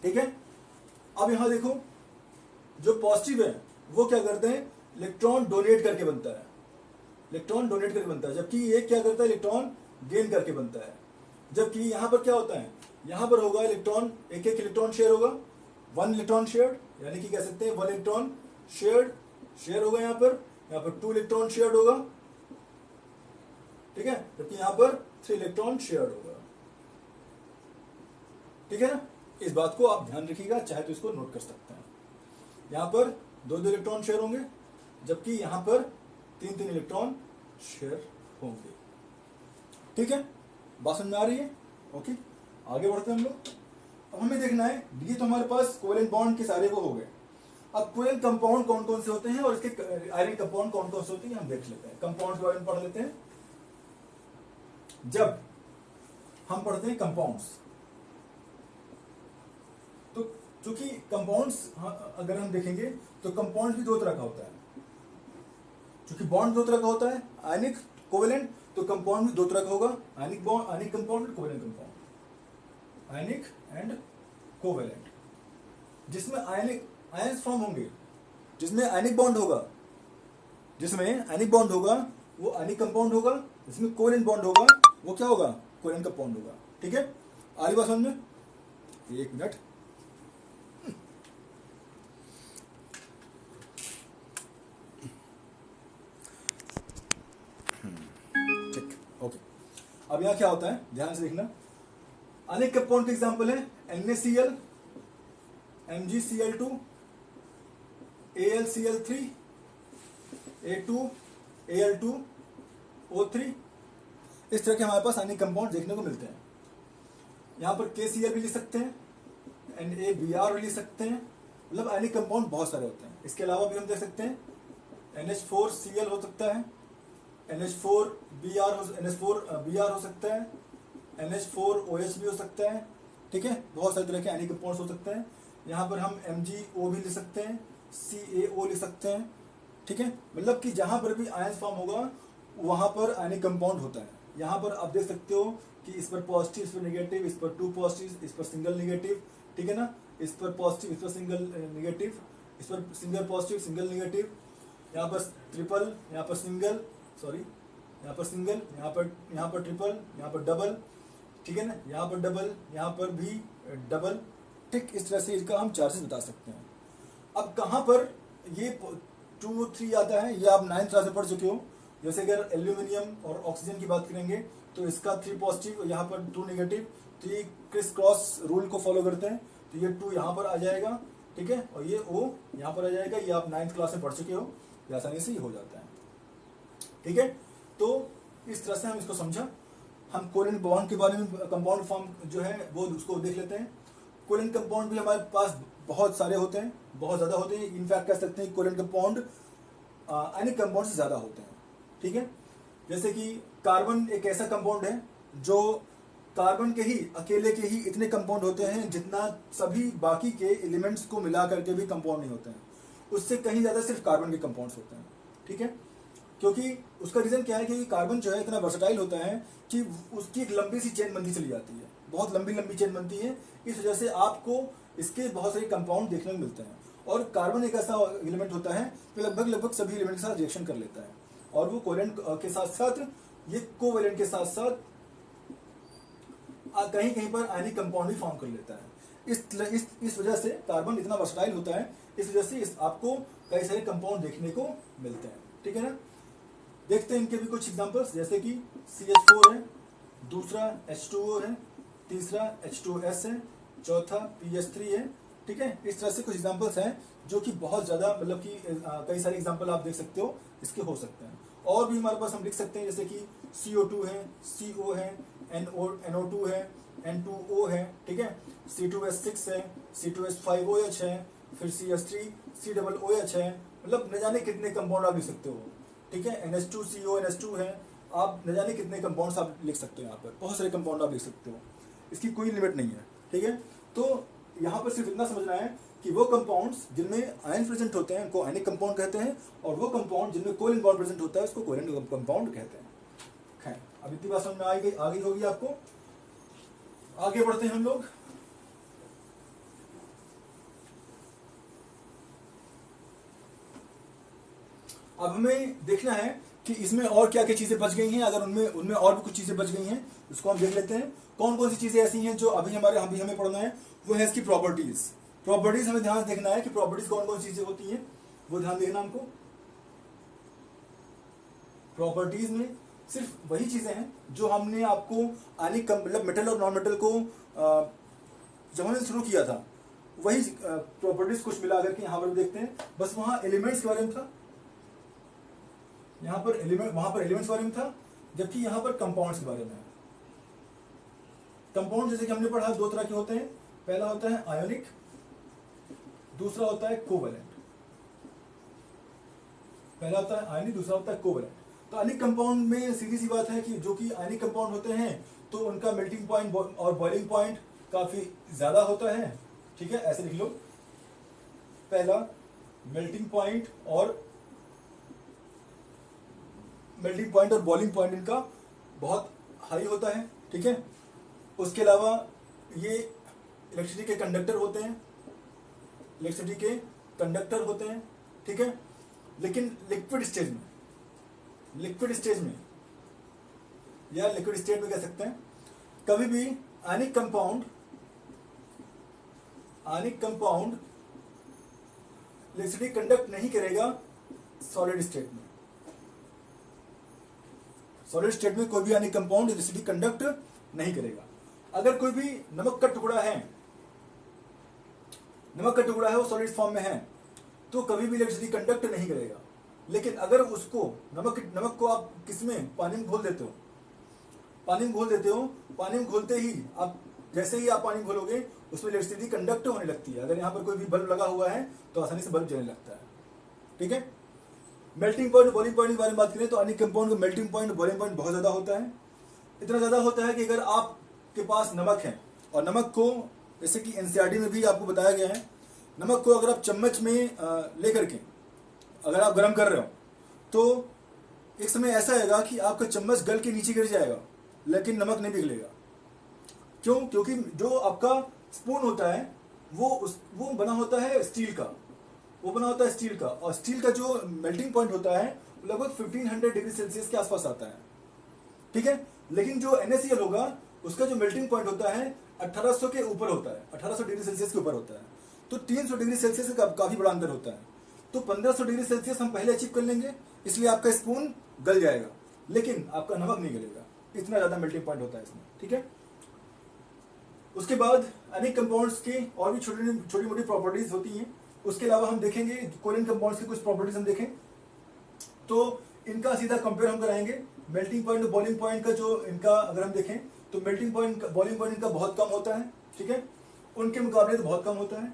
ठीक है। अब यहां देखो जो पॉजिटिव है वो क्या करते हैं, इलेक्ट्रॉन डोनेट करके बनता है, इलेक्ट्रॉन डोनेट करके बनता है, जबकि ये क्या करता है, इलेक्ट्रॉन गेन करके बनता है। जबकि यहां पर क्या होता है, यहां पर होगा इलेक्ट्रॉन, एक इलेक्ट्रॉन शेयर होगा, 1 इलेक्ट्रॉन शेयर, यानी कि कह सकते हैं 1 इलेक्ट्रॉन शेयर होगा यहां पर 2 इलेक्ट्रॉन शेयर होगा, ठीक है, जबकि यहां पर 3 इलेक्ट्रॉन शेयर होगा, ठीक है ना। इस बात को आप ध्यान रखिएगा, चाहे तो इसको नोट कर सकते हैं। यहां पर 2 इलेक्ट्रॉन शेयर होंगे, जबकि यहां पर 3 इलेक्ट्रॉन शेयर होंगे, ठीक है। बात समझ में आ रही है, ओके। आगे बढ़ते हैं हम लोग। अब हमें देखना है, ये तो हमारे पास कोवेलेंट बॉन्ड के सारे वो हो गए। अब कोवेलेंट कंपाउंड कौन कौन से होते हैं और इसके आयनिक कंपाउंड कौन कौन से होते हैं हम देख लेते हैं। कंपाउंड के बारे में पढ़ लेते हैं। जब हम पढ़ते हैं कंपाउंड्स, तो चूंकि कंपाउंड्स अगर हम देखेंगे तो कंपाउंड भी 2 तरह का होता है। चूंकि बॉन्ड 2 तरह का होता है, आयनिक कोवेलेंट, तो कंपाउंड भी 2 तरह का होगा, ionic bond, ionic compound, covalent compound, ionic and covalent. जिसमें आयंस फॉर्म होंगे, जिसमें आयनिक बॉन्ड होगा, जिसमें आयनिक बॉन्ड होगा वो आयनिक कंपाउंड होगा, जिसमें कोवेलेंट बॉन्ड होगा वो क्या होगा, कोवेलेंट कंपाउंड होगा, ठीक है। आगे बात समझ में, 1 मिनट। ठीक, ओके। अब यहां क्या होता है, ध्यान से देखना। अनेक कंपाउंड के एग्जांपल है NaCl, MgCl2, AlCl3, A2Al2O3। इस तरह के हमारे पास अनेक कंपाउंड देखने को मिलते हैं। यहां पर KCl भी लिख सकते हैं, NaBr भी लिख सकते हैं, मतलब अनेक कंपाउंड बहुत सारे होते हैं। इसके अलावा भी हम देख सकते हैं NH4Cl हो सकता है, NH4Br हो सकता है, NH4OH भी हो सकता है, ठीक है। बहुत सारे तरह के आयनिक कंपाउंड्स हो सकते हैं। यहाँ पर हम MgO भी लिख सकते हैं, CaO लिख सकते हैं, ठीक है। मतलब कि जहां पर भी आयंस फॉर्म होगा वहां पर आयनिक कंपाउंड होता है। यहाँ पर आप देख सकते हो कि इस पर पॉजिटिव, इस पर नेगेटिव, इस पर 2 पॉजिटिव, इस पर सिंगल नेगेटिव, ठीक है ना। इस पर पॉजिटिव, इस पर सिंगल नेगेटिव, इस पर सिंगल पॉजिटिव, सिंगल नेगेटिव, यहाँ पर ट्रिपल, यहाँ पर सिंगल, सॉरी यहाँ पर सिंगल, यहाँ पर ट्रिपल, यहाँ पर डबल, ठीक है ना। यहाँ पर डबल, यहाँ पर भी डबल, ठीक। इस तरह से इसका हम चार्जेस बता सकते हैं। अब कहाँ पर ये 2 3 आता है, ये आप 9th क्लास में पढ़ चुके हो। जैसे अगर एल्यूमिनियम और ऑक्सीजन की बात करेंगे तो इसका 3 पॉजिटिव, यहाँ पर 2 नेगेटिव, तो ये क्रिस क्रॉस रूल को फॉलो करते हैं, तो ये 2 यहाँ पर आ जाएगा, ठीक है, और ये O यहाँ पर आ जाएगा। ये आप 9th क्लास में पढ़ चुके हो, ये आसानी से ये हो जाता है, ठीक है। तो इस तरह से हम इसको समझा। हम कोवेलेंट बॉन्ड के बारे में, कंपाउंड फॉर्म जो है वो उसको देख लेते हैं। कोवेलेंट कंपाउंड भी हमारे पास बहुत सारे होते हैं, बहुत ज्यादा होते हैं। इनफैक्ट कह सकते हैं कोवेलेंट कंपाउंड आयनिक कंपाउंड से ज्यादा होते हैं, ठीक है। जैसे कि कार्बन एक ऐसा कंपाउंड है जो कार्बन के ही, अकेले के ही इतने कंपाउंड होते हैं जितना सभी बाकी के एलिमेंट्स को मिला करके भी कंपाउंड नहीं होते हैं। उससे कहीं ज्यादा सिर्फ कार्बन के कंपाउंड्स होते हैं, ठीक है। क्योंकि उसका रीजन क्या है कि कार्बन जो है इतना वर्सेटाइल होता है कि उसकी एक लंबी सी चेन बनती चली जाती है, बहुत लंबी लंबी चेन बनती है। इस वजह से आपको इसके बहुत सारे कंपाउंड देखने को मिलते हैं। और कार्बन एक ऐसा एलिमेंट होता है जो लगभग सभी एलिमेंट के साथ रिएक्शन कर लेता है, और वो कोवेलेंट के साथ साथ, ये कोवेलेंट के साथ साथ कहीं कहीं पर आयनिक कंपाउंड भी फॉर्म कर लेता है। इस वजह से कार्बन इतना वर्सटाइल होता है, इस वजह से आपको कई सारे कंपाउंड देखने को मिलते हैं, ठीक है ना। देखते हैं इनके भी कुछ एग्जांपल्स, जैसे कि CH4 है, दूसरा H2O है, तीसरा H2S है, चौथा PH3 है, ठीक है। इस तरह से कुछ एग्जांपल्स हैं जो कि बहुत ज़्यादा मतलब कि कई सारे एग्जांपल आप देख सकते हो इसके हो सकते हैं। और भी हमारे पास हम लिख सकते हैं, जैसे कि CO2 है, CO है, NO2 है, N2O है, ठीक है, C2S6 है, C2S5OH है, फिर CH3 COOH है, मतलब न जाने कितने कंपाउंड आप लिख सकते हो, ठीक है। NH2CO NH2 है, आप न जाने कितने कंपाउंड्स आप लिख सकते हो, यहाँ पर बहुत सारे कंपाउंड आप लिख सकते हो, इसकी कोई लिमिट नहीं है, ठीक है। तो यहाँ पर सिर्फ इतना समझना है कि वो कंपाउंड्स जिनमें आयन प्रेजेंट होते हैं उनको आयनिक कंपाउंड कहते हैं, और वो कंपाउंड जिनमें कोवैलेंट बॉन्ड प्रेजेंट होता है उसको कोवैलेंट कंपाउंड कहते हैं। खैर, अब इतनी बात समझ में आ गई होगी आपको। आगे बढ़ते हैं हम लोग। अब हमें देखना है कि इसमें और क्या क्या चीजें बच गई हैं। अगर उनमें और भी कुछ चीजें बच गई हैं उसको हम देख लेते हैं। कौन कौन सी चीजें ऐसी हैं जो अभी हमें पढ़ना है, वो है इसकी प्रॉपर्टीज हमें ध्यान देखना है कि प्रॉपर्टीज कौन कौन सी चीजें होती हैं, वो ध्यान देखना हमको। प्रॉपर्टीज में सिर्फ वही चीजें हैं जो हमने आपको मतलब मेटल और नॉन मेटल को जब हमने शुरू किया था वही प्रॉपर्टीज कुछ मिला करके यहाँ पर देखते हैं। बस वहां एलिमेंट्स के बारे में था, वहां पर एलिमेंट्स के बारे में था, जबकि यहाँ पर कंपाउंड्स के बारे में है। कंपाउंड जैसे कि हमने पढ़ा दो तरह के होते हैं, पहला होता है आयोनिक, दूसरा होता है कोवैलेंट। पहला होता है आयनिक, दूसरा होता है कोवैलेंट। तो आयनिक कंपाउंड में सीधी सी बात है कि जो कि आयनिक कंपाउंड होते हैं तो उनका मेल्टिंग पॉइंट और बॉइलिंग पॉइंट काफी ज्यादा होता है, ठीक है। ऐसे लिख लो, पहला मेल्टिंग पॉइंट और बॉइलिंग पॉइंट इनका बहुत हाई होता है, ठीक है। उसके अलावा ये इलेक्ट्रिसिटी के कंडक्टर होते हैं, ठीक है। लेकिन लिक्विड स्टेज में या लिक्विड स्टेट में कह सकते हैं, कभी भी आयनिक कंपाउंड इलेक्ट्रिसिटी कंडक्ट नहीं करेगा सॉलिड स्टेट में कोई भी आयनिक कंपाउंड इलेक्ट्रिसिटी कंडक्ट नहीं करेगा। अगर कोई भी नमक का टुकड़ा है वो सॉलिड फॉर्म में है तो कभी भी इलेक्ट्रिसिटी कंडक्ट नहीं करेगा। लेकिन अगर उसको नमक को आप किसमें पानी में घोल देते हो, पानी में घोलते ही आप जैसे ही आप पानी घोलोगे उसमें इलेक्ट्रिसिटी कंडक्ट होने लगती है। अगर यहाँ पर कोई भी बल्ब लगा हुआ है तो आसानी से बल्ब जलने लगता है, ठीक है। मेल्टिंग पॉइंट बॉइलिंग पॉइंट के बारे में बात करें तो अनेक कंपाउंड का मेल्टिंग पॉइंट बॉइलिंग पॉइंट बहुत ज्यादा होता है। इतना ज्यादा होता है कि अगर आपके पास नमक है और नमक को, जैसे कि एनसीईआरटी में भी आपको बताया गया है, नमक को अगर आप चम्मच में लेकर के अगर आप गर्म कर रहे हो तो एक समय ऐसा आएगा कि आपका चम्मच गल के नीचे गिर जाएगा लेकिन नमक नहीं पिघलेगा। क्यों? क्योंकि जो आपका स्पून होता है वो बना होता है स्टील का, और स्टील का जो मेल्टिंग पॉइंट होता है लगभग 1500 डिग्री सेल्सियस के आसपास आता है, ठीक है। लेकिन जो NaCl होगा उसका जो मेल्टिंग पॉइंट होता है 1800 के ऊपर होता है, 1800 डिग्री सेल्सियस के ऊपर होता है। तो 300 डिग्री सेल्सियस का काफी बड़ा अंतर होता है। तो 1500 डिग्री सेल्सियस हम पहले अचीव कर लेंगे, इसलिए आपका स्पून गल जाएगा लेकिन आपका नमक नहीं गलेगा। इतना ज्यादा मेल्टिंग पॉइंट होता है इसमें, ठीक है। उसके बाद अनेक कंपाउंड्स की और भी छोटी मोटी प्रॉपर्टीज होती हैं। उसके अलावा हम देखेंगे कोवैलेंट कंपाउंड्स की कुछ प्रॉपर्टीज हम देखें तो इनका सीधा कंपेयर हम कराएंगे। मेल्टिंग पॉइंट और बॉइलिंग पॉइंट का जो इनका अगर हम देखें तो मेल्टिंग पॉइंट बॉइलिंग पॉइंट इनका बहुत कम होता है, ठीक है, उनके मुकाबले तो बहुत कम होता है।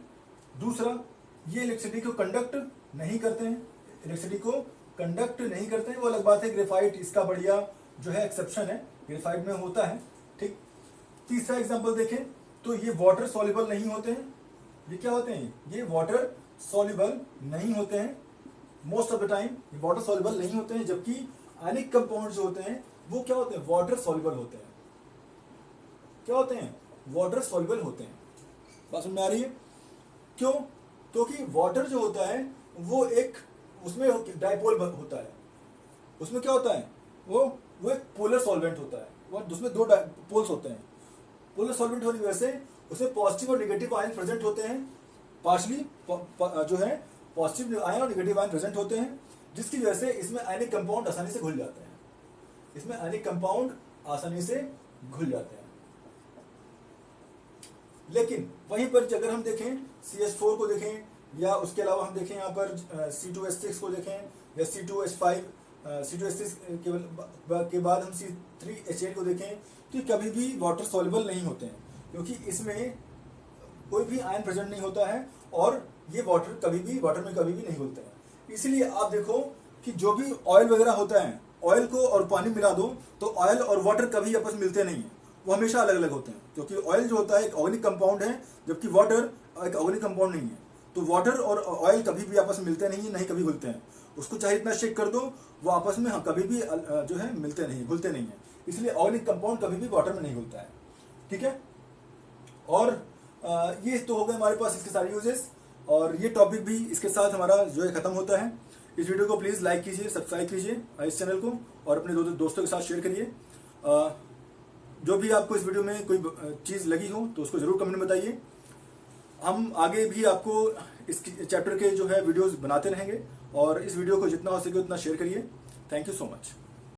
दूसरा, ये इलेक्ट्रिसिटी को कंडक्ट नहीं करते हैं, वो अलग बात है। ग्रेफाइट इसका बढ़िया जो है एक्सेप्शन है, ग्रेफाइट में होता है, ठीक। तीसरा एग्जांपल देखें तो ये वाटर सॉल्युबल नहीं होते हैं। ये क्या होते हैं? ये वाटर सॉल्युबल नहीं होते हैं। मोस्ट ऑफ द टाइम ये वाटर सॉल्युबल नहीं होते हैं, जबकि आयनिक कंपाउंड जो होते हैं वो क्या होते हैं? वाटर सॉल्युबल होते हैं। क्या होते हैं? वाटर सॉल्युबल होते हैं। बात समझ में आ रही है? क्यों? क्योंकि वाटर जो होता है वो उसमें डाइपोल होता है। उसमें क्या होता है? वो एक पोलर सॉल्वेंट होता है, वो उसमें दो पोल्स होते हैं। पोलर सॉल्वेंट होने की वजह से उसमें पॉजिटिव और नेगेटिव आयन प्रेजेंट होते हैं, पार्शली जो है पॉजिटिव आयन और नेगेटिव आयन प्रेजेंट होते हैं, जिसकी वजह से इसमें आयनिक कंपाउंड आसानी से घुल जाते हैं। इसमें आयनिक कंपाउंड आसानी से घुल जाते हैं। लेकिन वहीं पर अगर हम देखें CH4 को देखें, या उसके अलावा हम देखें यहाँ पर C2H6 को देखें, या C2H5, C2H6 के बाद हम C3H8 को देखें, तो ये कभी भी वाटर सॉल्युबल नहीं होते हैं, क्योंकि इसमें कोई भी आयन प्रेजेंट नहीं होता है और ये वाटर में कभी भी नहीं घुलते हैं। इसलिए आप देखो कि जो भी ऑयल वगैरह होता है, ऑयल को और पानी मिला दो तो ऑयल और वाटर कभी आपस में मिलते नहीं है, वो हमेशा अलग अलग होते हैं, क्योंकि ऑयल जो होता है एक ऑर्गेनिक कंपाउंड है, जबकि वाटर एक ऑर्गेनिक कंपाउंड नहीं है। तो वाटर और ऑयल कभी भी आपस में मिलते नहीं है, नहीं कभी घुलते हैं। उसको चाहे इतना शेक कर दो, वो आपस में कभी भी जो है मिलते नहीं, घुलते नहीं है। इसलिए ऑर्गेनिक कंपाउंड कभी भी वाटर में नहीं घुलता है। ठीक है, और ये तो हो गए हमारे पास इसके सारे यूजेस, और ये टॉपिक भी इसके साथ हमारा जो है खत्म होता है। इस वीडियो को प्लीज लाइक कीजिए, सब्सक्राइब कीजिए इस चैनल को, और अपने दोस्तों के साथ शेयर करिए। जो भी आपको इस वीडियो में कोई चीज लगी हो तो उसको जरूर कमेंट में बताइए। हम आगे भी आपको इस चैप्टर के जो है वीडियोस बनाते रहेंगे, और इस वीडियो को जितना हो सके उतना शेयर करिए। Thank you so much.